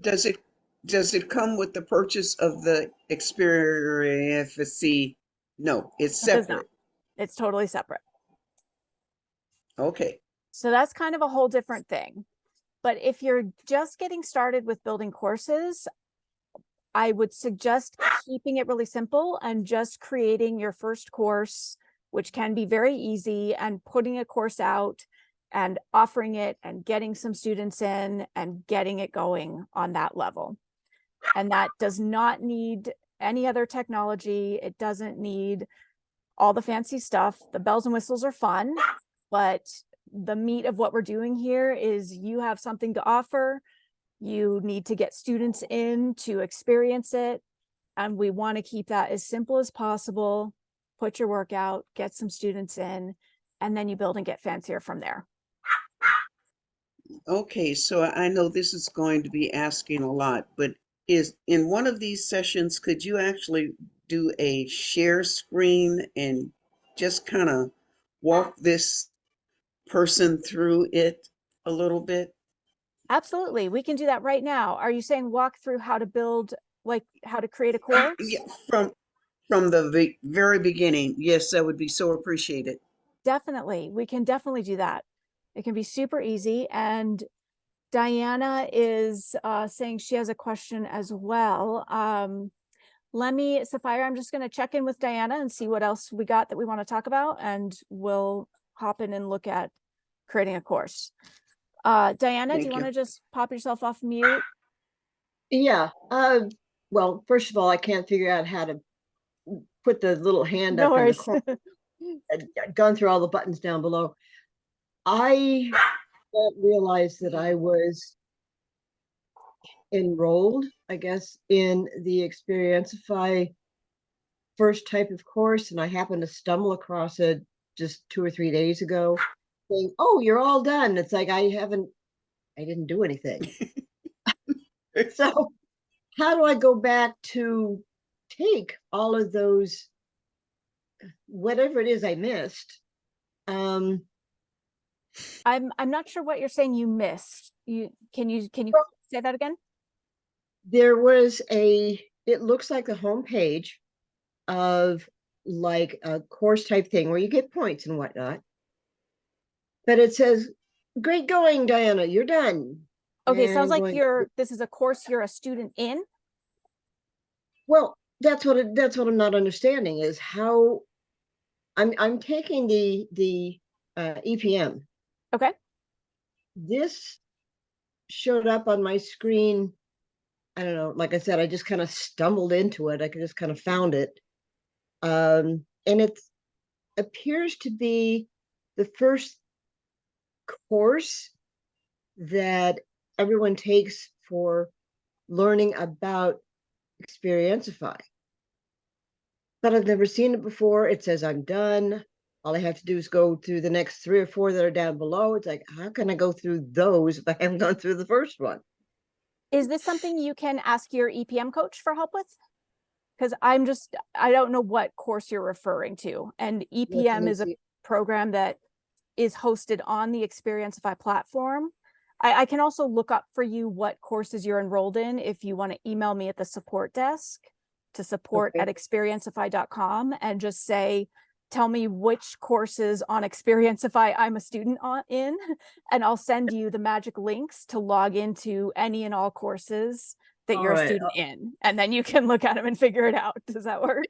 Does it come with the purchase of the Xperiencify? No, it's separate. It's totally separate. Okay. So that's kind of a whole different thing. But if you're just getting started with building courses, I would suggest keeping it really simple and just creating your first course, which can be very easy, and putting a course out and offering it and getting some students in and getting it going on that level. And that does not need any other technology. It doesn't need all the fancy stuff. The bells and whistles are fun, but the meat of what we're doing here is you have something to offer. You need to get students in to experience it. And we want to keep that as simple as possible. Put your work out, get some students in, and then you build and get fancier from there. Okay, so I know this is going to be asking a lot, but is in one of these sessions, could you actually do a share screen and just kind of walk this person through it a little bit? Absolutely. We can do that right now. Are you saying walk through how to build, like how to create a course? Yeah, from the very beginning. Yes, that would be so appreciated. Definitely. We can definitely do that. It can be super easy. And Diana is saying she has a question as well. Sapphire, I'm just going to check in with Diana and see what else we got that we want to talk about, and we'll hop in and look at creating a course. Diana, do you want to just pop yourself off mute? Yeah. Well, first of all, I can't figure out how to put the little hand No up in the worries. corner. I've gone through all the buttons down below. I didn't realize that I was enrolled, I guess, in the Xperiencify first type of course, and I happened to stumble across it just 2 or 3 days ago, saying, "Oh, you're all done." It's like I didn't do anything. So how do I go back to take all of those, whatever it is I missed? I'm not sure what you're saying you missed. Can you say that again? There was it looks like a home page of like a course type thing where you get points and whatnot. But it says, "Great going, Diana, you're done." Okay, And sounds I'm like going, this is a course you're a student in. well, that's what I'm not understanding is how I'm taking the EPM. Okay. This showed up on my screen. I don't know, like I said, I just kind of stumbled into it. I just kind of found it. And it appears to be the first course that everyone takes for learning about Xperiencify. But I've never seen it before. It says I'm done. All I have to do is go through the next 3 or 4 that are down below. It's like, how can I go through those if I haven't gone through the first one? Is this something you can ask your EPM coach for help with? Because I don't know what course you're referring to. And EPM is a program that is hosted on the Xperiencify platform. I can also look up for you what courses you're enrolled in if you want to email me at the support desk to support@xperiencify.com and just say, tell me which courses on Xperiencify I'm a student in, and I'll send you the magic links to log into any and all courses that you're a student in, and then you can look at them and figure it out. Does that work?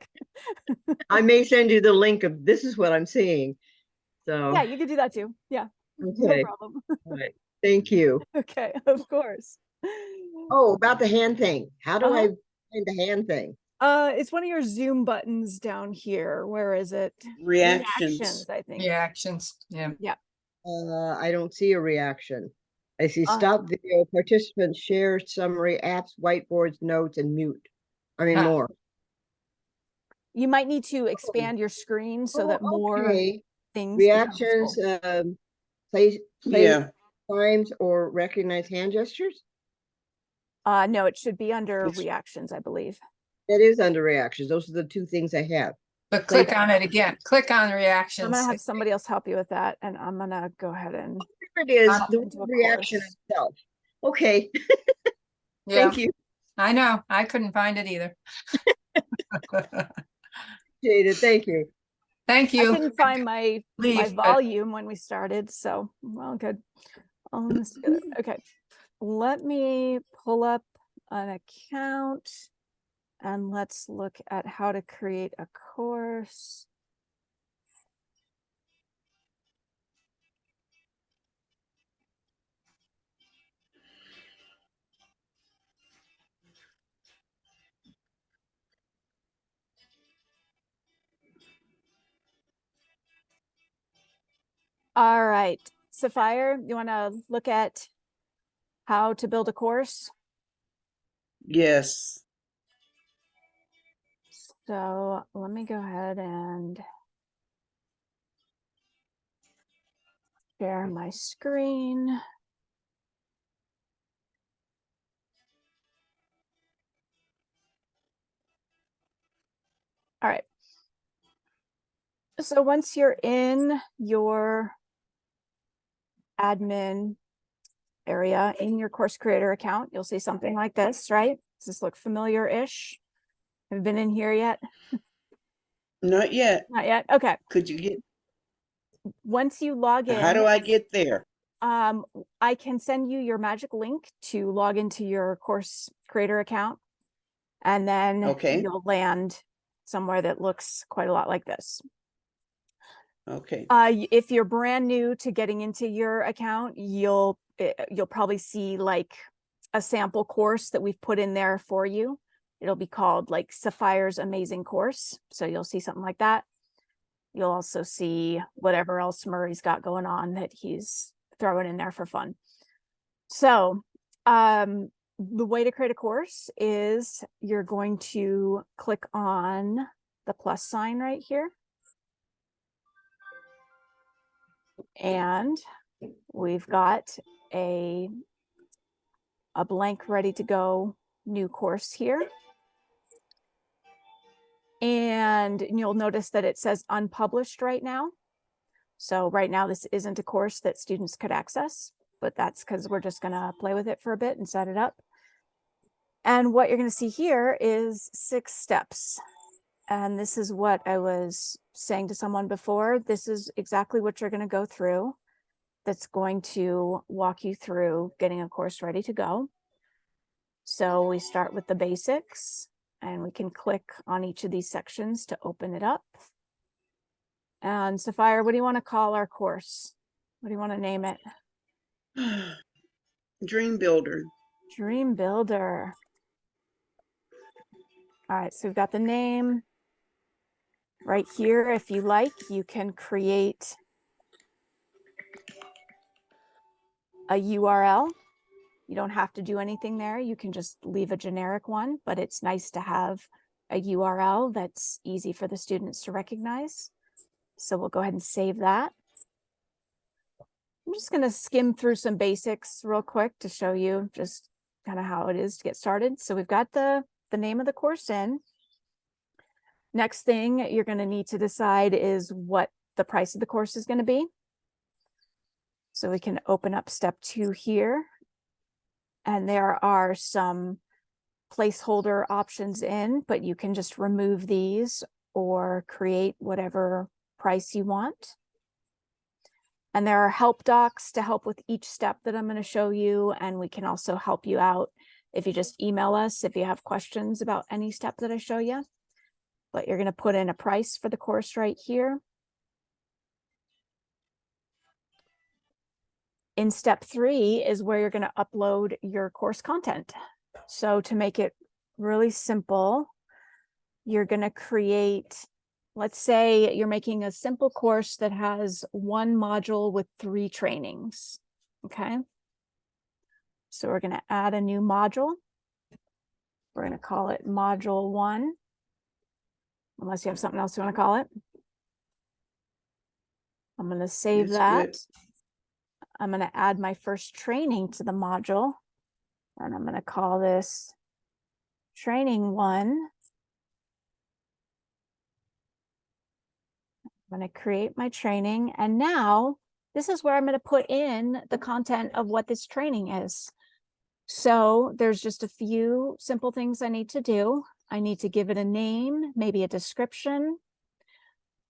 I may send you the link of this is what I'm seeing. So yeah, you can do that too. Yeah, okay. No problem. All right. Thank you. Okay, of course. Oh, about the hand thing. How do I find the hand thing? It's one of your Zoom buttons down here. Where is it? Reactions. I think. Reactions. Yeah. Yeah. I don't see a reaction. I see stop video, participants, share, summary, apps, whiteboards, notes, and mute. I mean, more. You might need to expand your screen so that more things. Reactions, play times or recognize hand gestures? No, it should be under reactions, I believe. It is under reactions. Those are the 2 things I have. But click on it again. Click on reactions. I'm gonna have somebody else help you with that, and I'm gonna go ahead and. There it is. The reaction itself. Okay. Yeah. Thank you. I know. I couldn't find it either. Appreciate it. Thank you. Thank I you. couldn't find my Leave, but- volume when we started, so well, good. All in this together. Okay, let me pull up an account and let's look at how to create a course. All right, Sapphire, you want to look at how to build a course? Yes. So let me go ahead and share my screen. All right. So once you're in your admin area in your course creator account, you'll see something like this, right? Does this look familiar-ish? Have you been in here yet? Not yet. Not yet. Okay. Could you get, Once you log in, how do I get there? I can send you your magic link to log into your course creator account, and then Okay. you'll land somewhere that looks quite a lot like this. Okay. If you're brand new to getting into your account, you'll probably see like a sample course that we've put in there for you. It'll be called like Sapphire's Amazing Course. So you'll see something like that. You'll also see whatever else Murray's got going on that he's throwing in there for fun. So the way to create a course is you're going to click on the plus sign right here. And we've got a blank ready to go new course here. And you'll notice that it says unpublished right now. So right now this isn't a course that students could access, but that's because we're just going to play with it for a bit and set it up. And what you're going to see here is 6 steps. And this is what I was saying to someone before. This is exactly what you're going to go through. That's going to walk you through getting a course ready to go. So we start with the basics, and we can click on each of these sections to open it up. And Sapphire, what do you want to call our course? What do you want to name it? Dream Builder. Dream Builder. All right, so we've got the name right here. If you like, you can create a URL. You don't have to do anything there. You can just leave a generic one, but it's nice to have a URL that's easy for the students to recognize. So we'll go ahead and save that. I'm just going to skim through some basics real quick to show you just kind of how it is to get started. So we've got the name of the course in. Next thing you're going to need to decide is what the price of the course is going to be. So we can open up step 2 here. And there are some placeholder options in, but you can just remove these or create whatever price you want. And there are help docs to help with each step that I'm going to show you. And we can also help you out if you just email us if you have questions about any step that I show you. But you're going to put in a price for the course right here. In step 3 is where you're going to upload your course content. So to make it really simple, you're going to create, let's say you're making a simple course that has 1 module with 3 trainings. Okay. So we're going to add a new module. We're going to call it module 1, unless you have something else you want to call it. I'm going to save that. Good. I'm going to add my first training to the module, and I'm going to call this training 1. I'm going to create my training, and now this is where I'm going to put in the content of what this training is. So there's just a few simple things I need to do. I need to give it a name, maybe a description.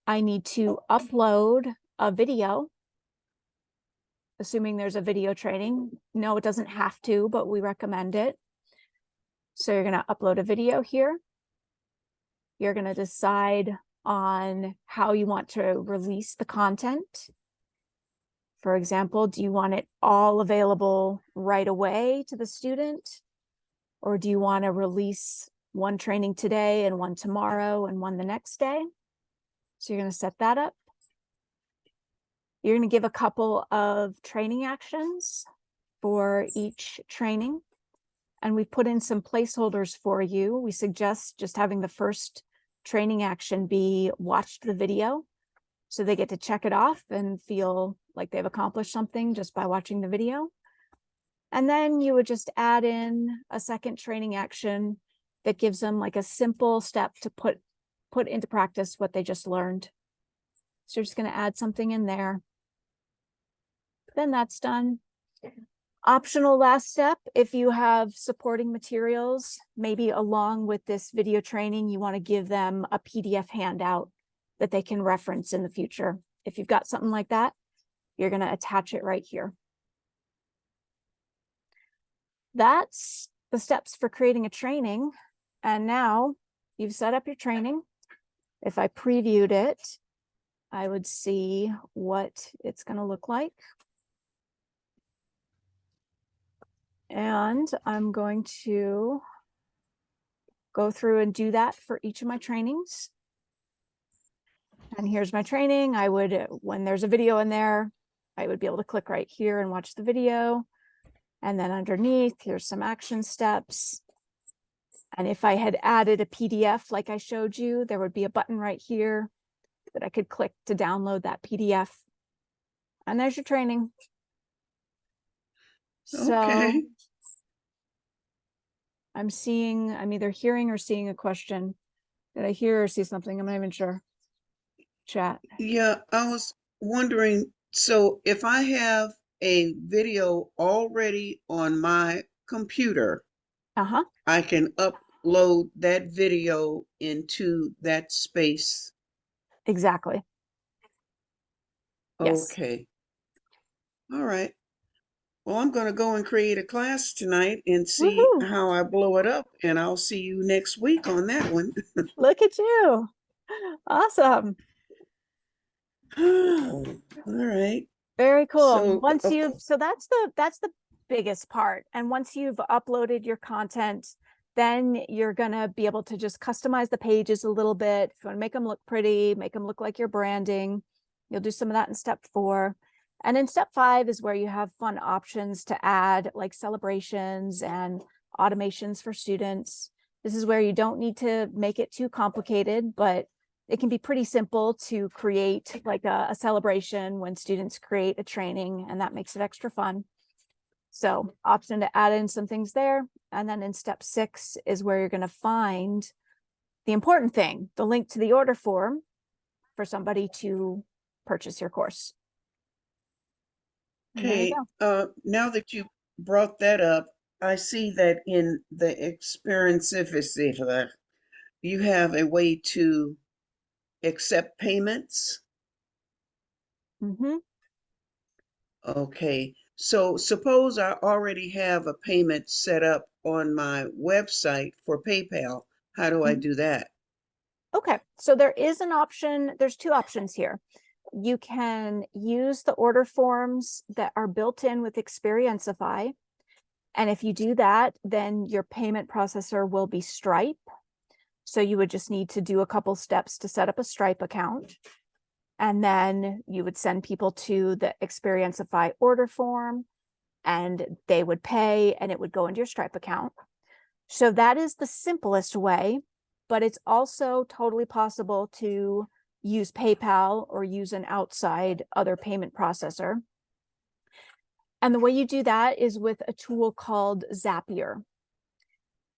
I need to upload a video, assuming there's a video training. No, it doesn't have to, but we recommend it. So you're going to upload a video here. You're going to decide on how you want to release the content. For example, do you want it all available right away to the student? Or do you want to release one training today and one tomorrow and one the next day? So you're going to set that up. You're going to give a couple of training actions for each training. And we've put in some placeholders for you. We suggest just having the first training action be watched the video. So they get to check it off and feel like they've accomplished something just by watching the video. And then you would just add in a second training action that gives them like a simple step to put into practice what they just learned. So you're just going to add something in there. Then that's done. Optional last step, if you have supporting materials, maybe along with this video training, you want to give them a PDF handout that they can reference in the future. If you've got something like that, you're going to attach it right here. That's the steps for creating a training. And now you've set up your training. If I previewed it, I would see what it's going to look like. And I'm going to go through and do that for each of my trainings. And here's my training. I would, when there's a video in there, I would be able to click right here and watch the video. And then underneath, here's some action steps. And if I had added a PDF like I showed you, there would be a button right here that I could click to download that PDF. And there's your training. So Okay. I'm either hearing or seeing a question. Did I hear or see something? I'm not even sure. Chat. Yeah, I was wondering, so if I have a video already on my computer, Uh-huh. I can upload that video into that space. Exactly. Yes. Okay. All right. Well, I'm going to go and create a class tonight and see Woohoo. how I blow it up, and I'll see you next week on that one. Look at you. Awesome. All right. Very cool. So, Once you've, so that's the biggest part. And once you've uploaded your content, then you're going to be able to just customize the pages a little bit. If you want to make them look pretty, make them look like your branding, you'll do some of that in step 4. And in step 5 is where you have fun options to add, like celebrations and automations for students. This is where you don't need to make it too complicated, but it can be pretty simple to create like a celebration when students create a training, and that makes it extra fun. So option to add in some things there. And then in step 6 is where you're going to find the important thing, the link to the order form for somebody to purchase your course. okay. Now that you brought that up, I see that in the Xperiencify, you have a way to accept payments. Mm-hmm. Okay. So suppose I already have a payment set up on my website for PayPal. How do I do that? Okay, so there is an option. There's 2 options here. You can use the order forms that are built in with Xperiencify. And if you do that, then your payment processor will be Stripe. So you would just need to do a couple steps to set up a Stripe account. And then you would send people to the Xperiencify order form and they would pay and it would go into your Stripe account. So that is the simplest way, but it's also totally possible to use PayPal or use an outside other payment processor. And the way you do that is with a tool called Zapier.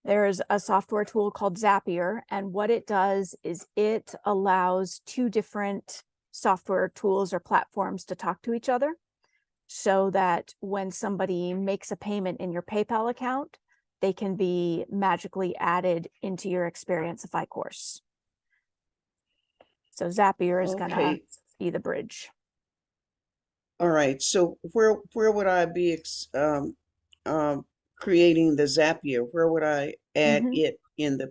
There's a software tool called Zapier, and what it does is it allows 2 different software tools or platforms to talk to each other, so that when somebody makes a payment in your PayPal account, they can be magically added into your Xperiencify course. So Zapier is gonna Okay. be the bridge. All right. So where would I be creating the Zapier? Where would I add Mhm. it in the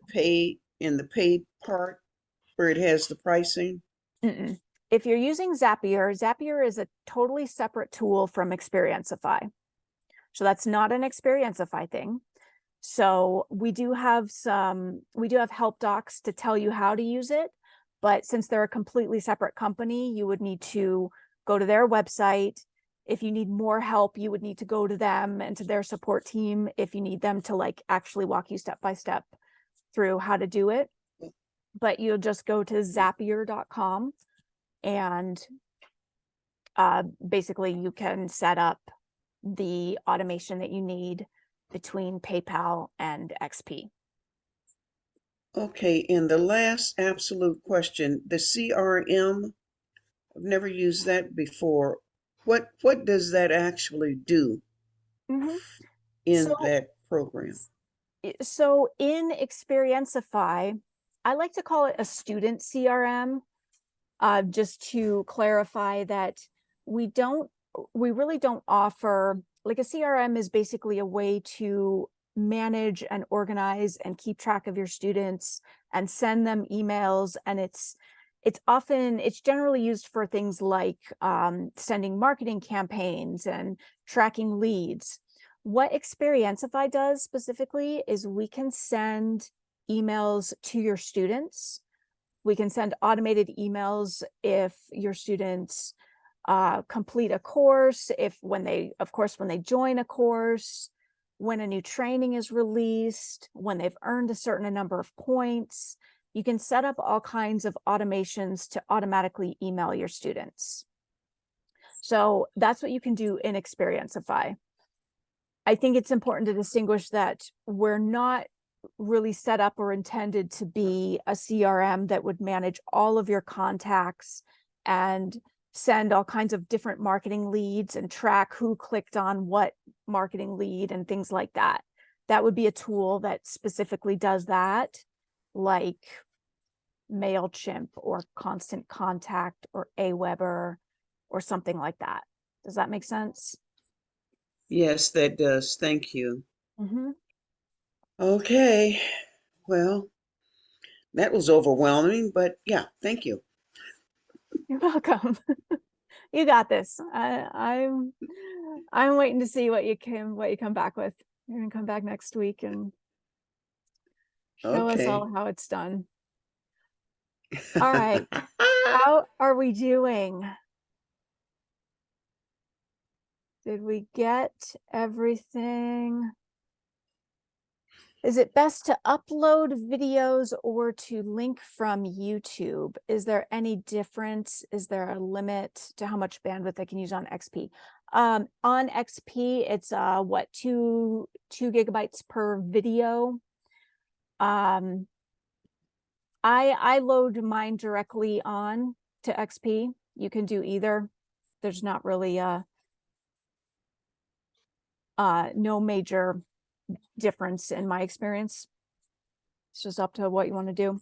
paid part where it has the pricing? Mm-mm. If you're using Zapier, Zapier is a totally separate tool from Xperiencify. So that's not an Xperiencify thing. So we do have help docs to tell you how to use it, but since they're a completely separate company, you would need to go to their website. If you need more help, you would need to go to them and to their support team if you need them to like actually walk you step by step through how to do it. But you'll just go to zapier.com and basically you can set up the automation that you need between PayPal and XP. Okay, and the last absolute question, the CRM, I've never used that before. What does that actually do Mm-hmm. in that program? So in Xperiencify, I like to call it a student CRM, just to clarify that we really don't offer, like a CRM is basically a way to manage and organize and keep track of your students and send them emails. And it's generally used for things like sending marketing campaigns and tracking leads. What Xperiencify does specifically is we can send emails to your students. We can send automated emails if your students complete a course, when they join a course, when a new training is released, when they've earned a certain number of points. You can set up all kinds of automations to automatically email your students. So that's what you can do in Xperiencify. I think it's important to distinguish that we're not really set up or intended to be a CRM that would manage all of your contacts and send all kinds of different marketing leads and track who clicked on what marketing lead and things like that. That would be a tool that specifically does that, like MailChimp or Constant Contact or Aweber or something like that. Does that make sense? Yes, that does. Thank you. Mm-hmm. Okay, well, that was overwhelming, but yeah, thank you. You're welcome. You got this. I'm waiting to see what you come back with. You're gonna come back next week and show us all how it's done. All right. How are we doing? Did we get everything? Is it best to upload videos or to link from YouTube? Is there any difference? Is there a limit to how much bandwidth I can use on XP? On XP, it's 2 gigabytes per video. I load mine directly on to XP. You can do either. There's not really no major difference in my experience. It's just up to what you want to do.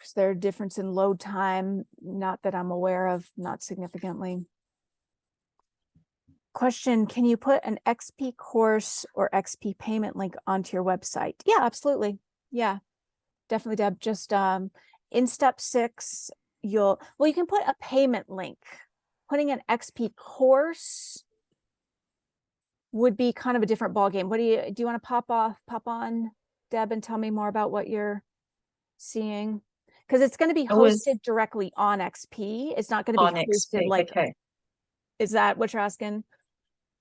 Is there a difference in load time? Not that I'm aware of, not significantly. Question, can you put an XP course or XP payment link onto your website? Yeah, absolutely. Yeah, definitely, Deb. Just in step 6, you can put a payment link. Putting an XP course would be kind of a different ballgame. What do you want to pop on, Deb, and tell me more about what you're seeing? Because it's going to be hosted directly on XP. It's not going to be hosted like. Okay. Is that what you're asking?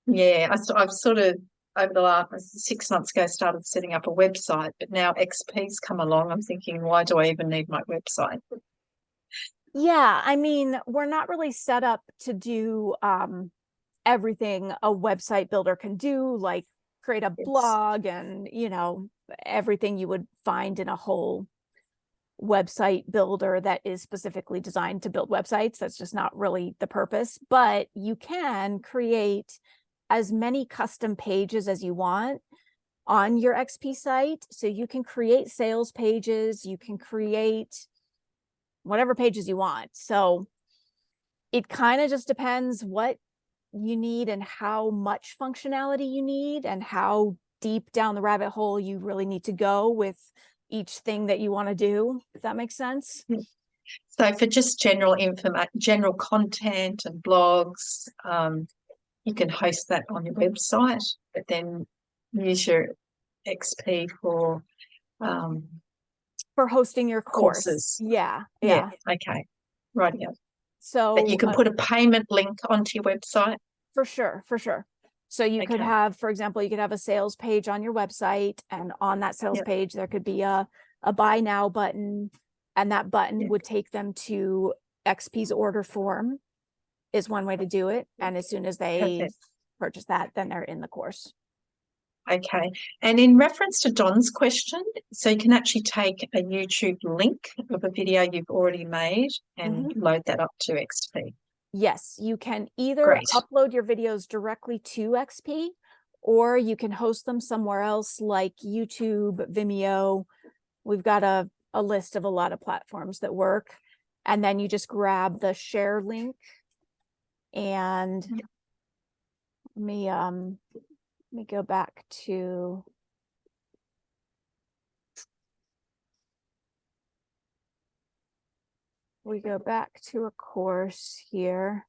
Yeah, I've sort of over the last 6 months ago started setting up a website, but now XP's come along. I'm thinking, why do I even need my website? Yeah, I mean, we're not really set up to do everything a website builder can do, like create a blog and, everything you would find in a whole website builder that is specifically designed to build websites. That's just not really the purpose, but you can create as many custom pages as you want on your XP site. So you can create sales pages, you can create whatever pages you want. So it kind of just depends what you need and how much functionality you need and how deep down the rabbit hole you really need to go with each thing that you want to do, if that makes sense. So for just general information, general content and blogs, you can host that on your website, but then use your XP for hosting your course. courses. Yeah. Okay. Right. Yeah. So but you can put a payment link onto your website. For sure. So you could have, for example, you could have a sales page on your website, and on that sales page, there could be a buy now button, and that button would take them to XP's order form is one way to do it. And as soon as they purchase that, then they're in the course. Okay. And in reference to Don's question, so you can actually take a YouTube link of a video you've already made and load that up to XP. Yes, you can either upload your videos directly to XP, or you can host them somewhere else like YouTube, Vimeo. We've got a list of a lot of platforms that work. And then you just grab the share link and let me go back to a course here,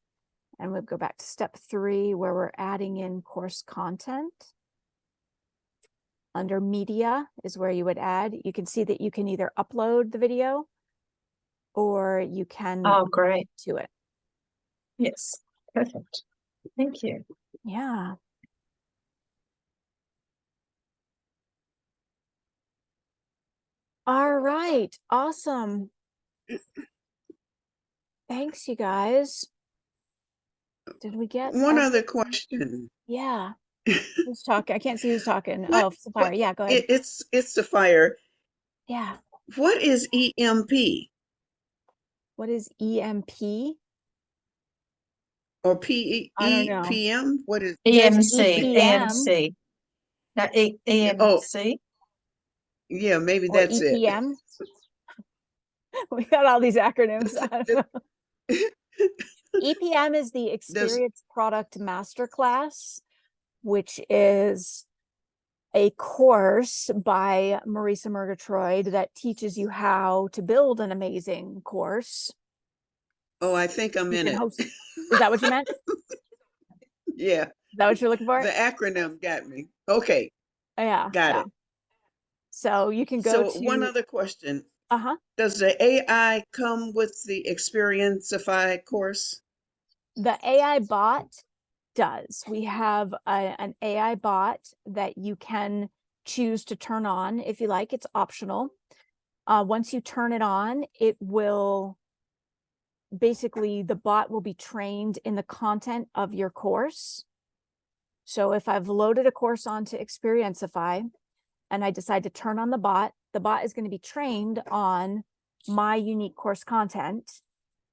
and we'll go back to step 3 where we're adding in course content. Under media is where you would add. You can see that you can either upload the video or you can great to it. Yes, perfect. Thank you. Yeah. All right, awesome. Thanks, you guys. Did we get one other question? Yeah. Who's talking? I can't see who's talking. Oh, Sapphire. Yeah, go ahead. It's Sapphire. Yeah. What is EMP? What is EMP? Or I don't know. PM? What is EMC? EMC. No, EMC. Oh, yeah, maybe or that's EPM. We got all these acronyms. EPM is the Experience Product Masterclass, which is a course by Marisa Murgatroyd that teaches you how to build an amazing course. Oh, I think I'm in it. Is that what you meant? Yeah. Is that what you're looking for? The acronym got me. Okay. Yeah. Got it. So you can go to one other question. Does the AI come with the Xperiencify course? The AI bot does. We have an AI bot that you can choose to turn on if you like. It's optional. Once you turn it on, it will basically, the bot will be trained in the content of your course. So if I've loaded a course onto Xperiencify and I decide to turn on the bot is going to be trained on my unique course content.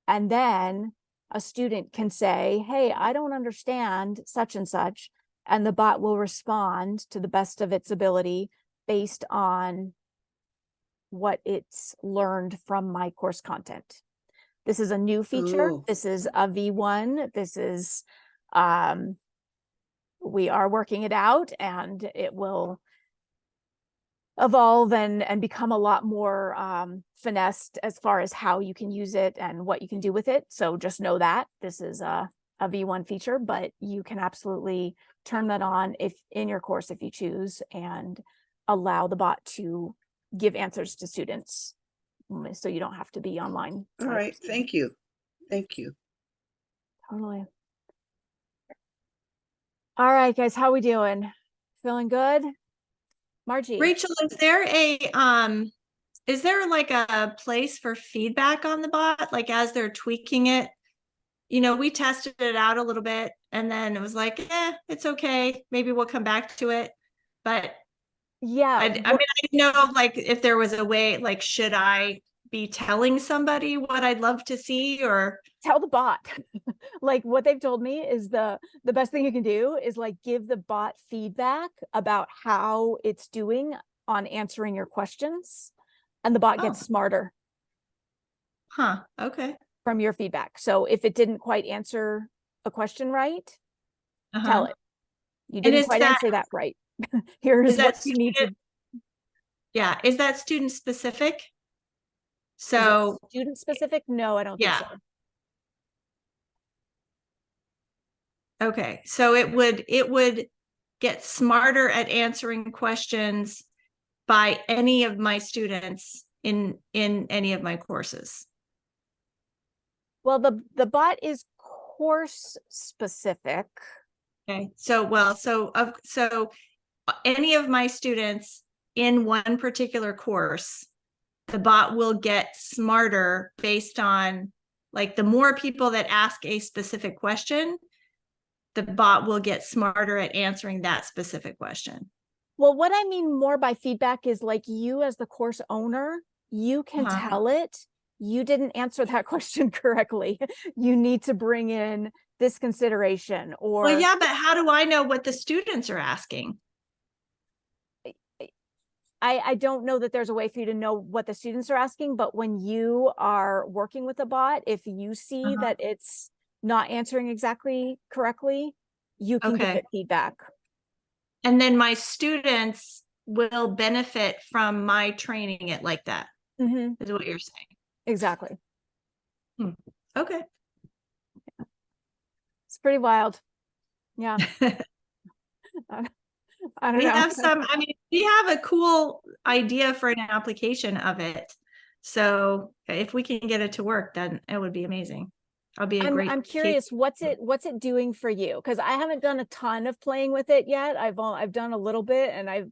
And then a student can say, hey, I don't understand such and such. And the bot will respond to the best of its ability based on what it's learned from my course content. This is a new feature. Ooh. This is a V1. This is, we are working it out, and it will evolve and become a lot more finessed as far as how you can use it and what you can do with it. So just know that this is a V1 feature, but you can absolutely turn that on if in your course, if you choose, and allow the bot to give answers to students. So you don't have to be online. All right. Thank you. Thank you. Totally. All right, guys, how we doing? Feeling good? Margie. Rachel, is there like a place for feedback on the bot? Like as they're tweaking it, we tested it out a little bit and then it was like, it's okay. Maybe we'll come back to it. But yeah, I mean, I know like if there was a way, like, should I be telling somebody what I'd love to see, or tell the bot. Like what they've told me is the best thing you can do is like give the bot feedback about how it's doing on answering your questions, and the bot gets smarter Huh. Okay. from your feedback. So if it didn't quite answer a question right, tell it, you And didn't is quite that- answer that right. Here's is that what you need to. Yeah. Is that student specific? Is So it student specific? No, I don't think so. okay. So it would get smarter at answering questions by any of my students in any of my courses. Well, the bot is course specific. Okay. So any of my students in one particular course, the bot will get smarter based on, like, the more people that ask a specific question, the bot will get smarter at answering that specific question. Well, what I mean more by feedback is like you as the course owner, you can tell it, you didn't answer that question correctly. You need to bring in this consideration, or Well, yeah, but how do I know what the students are asking? I don't know that there's a way for you to know what the students are asking, but when you are working with a bot, if you see that it's not answering exactly correctly, you can give it feedback. And then my students will benefit from my training it like that, is what you're saying. Exactly. Okay. It's pretty wild. Yeah. I don't We know. have some, I mean, we have a cool idea for an application of it. So if we can get it to work, then it would be amazing. I'm curious, what's it doing for you? Because I haven't done a ton of playing with it yet. I've done a little bit, and I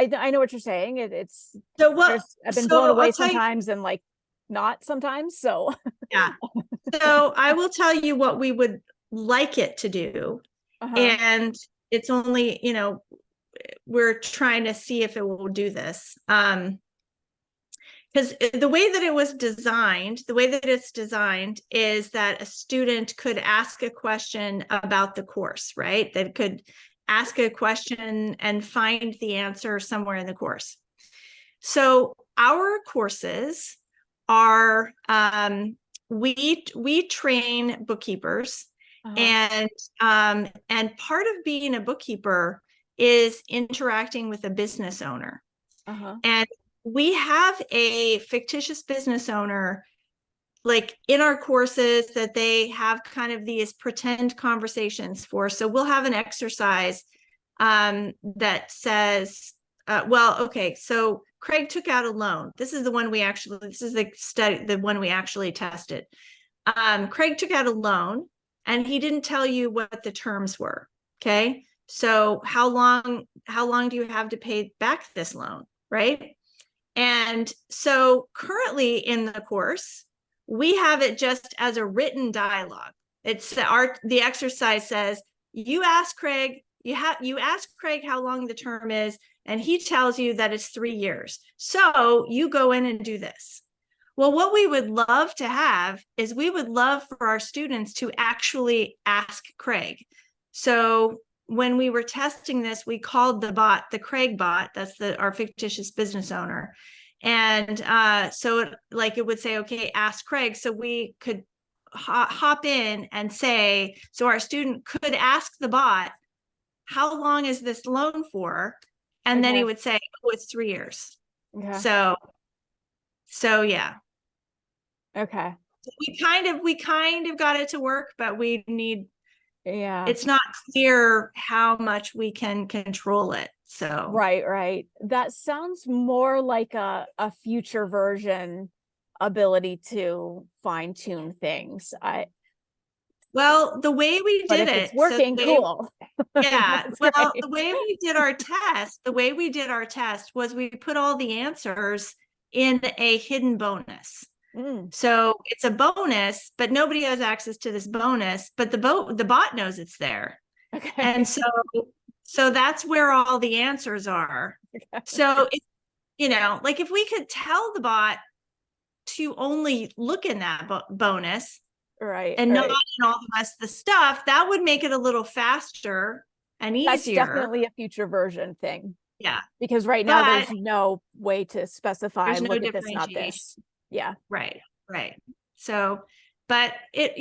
know what you're saying. It's so what I've been blown away sometimes and like not sometimes. So yeah. So I will tell you what we would like it to do. And it's only, we're trying to see if it will do this. Because the way that it's designed is that a student could ask a question about the course, right? They could ask a question and find the answer somewhere in the course. So our courses are, we train bookkeepers, and part of being a bookkeeper is interacting with a business owner. And we have a fictitious business owner, like, in our courses that they have kind of these pretend conversations for. So we'll have an exercise that says, so Craig took out a loan. This is the one we actually, the one we actually tested. Craig took out a loan and he didn't tell you what the terms were. Okay. So how long do you have to pay back this loan? Right. And so currently in the course, we have it just as a written dialogue. The exercise says, you ask Craig how long the term is, and he tells you that it's 3 years. So you go in and do this. Well, what we would love to have is we would love for our students to actually ask Craig. So when we were testing this, we called the bot the Craig bot. That's our fictitious business owner. And so it would say, okay, ask Craig. So we could hop in and say, so our student could ask the bot, how long is this loan for? And then he would say, oh, it's 3 years. So yeah. Okay. We kind of got it to work, but we need, it's not clear how much we can control it. So right. That sounds more like a future version ability to fine tune things. Well, the way we did it, it's working, cool. Yeah. Well, the way we did our test was we put all the answers in a hidden bonus. So it's a bonus, but nobody has access to this bonus, but the bot knows it's there. Okay. And so that's where all the answers are. So it's, if we could tell the bot to only look in that bonus, Right. and not right. in all the rest of the stuff, that would make it a little faster and That's easier. definitely a future version thing. Yeah. Because right now But there's no way to specify, there's no look at this, not differentiation. this. Yeah. Right. So, but it,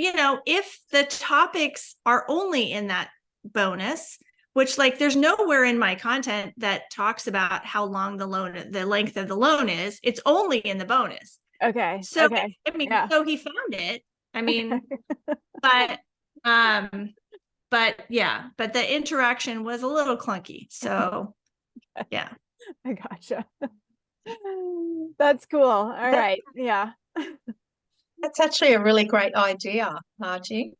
if the topics are only in that bonus, which like there's nowhere in my content that talks about how long the length of the loan is, it's only in the bonus. Okay. So, okay. I mean, Yeah. so he found it. I mean, but yeah, but the interaction was a little clunky. So yeah. I gotcha. That's cool. All right. Yeah. That's actually a really great idea, Margie.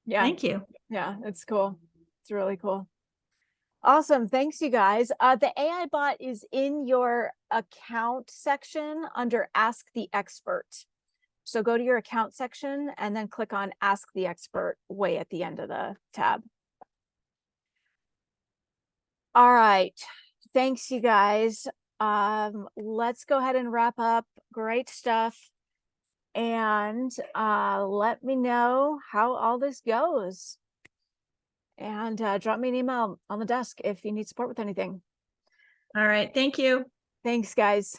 Yeah. Thank you. Yeah, it's cool. It's really cool. Awesome. Thanks, you guys. The AI bot is in your account section under Ask the Expert. So go to your account section and then click on Ask the Expert way at the end of the tab. All right. Thanks, you guys. Let's go ahead and wrap up. Great stuff. And let me know how all this goes. And drop me an email on the desk if you need support with anything. All right. Thank you. Thanks, guys.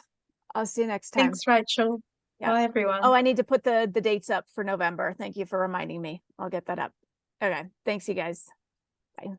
I'll see you next time. Thanks, Rachel. Yeah. Bye, everyone. Oh, I need to put the dates up for November. Thank you for reminding me. I'll get that up. Okay. Thanks, you guys. Bye.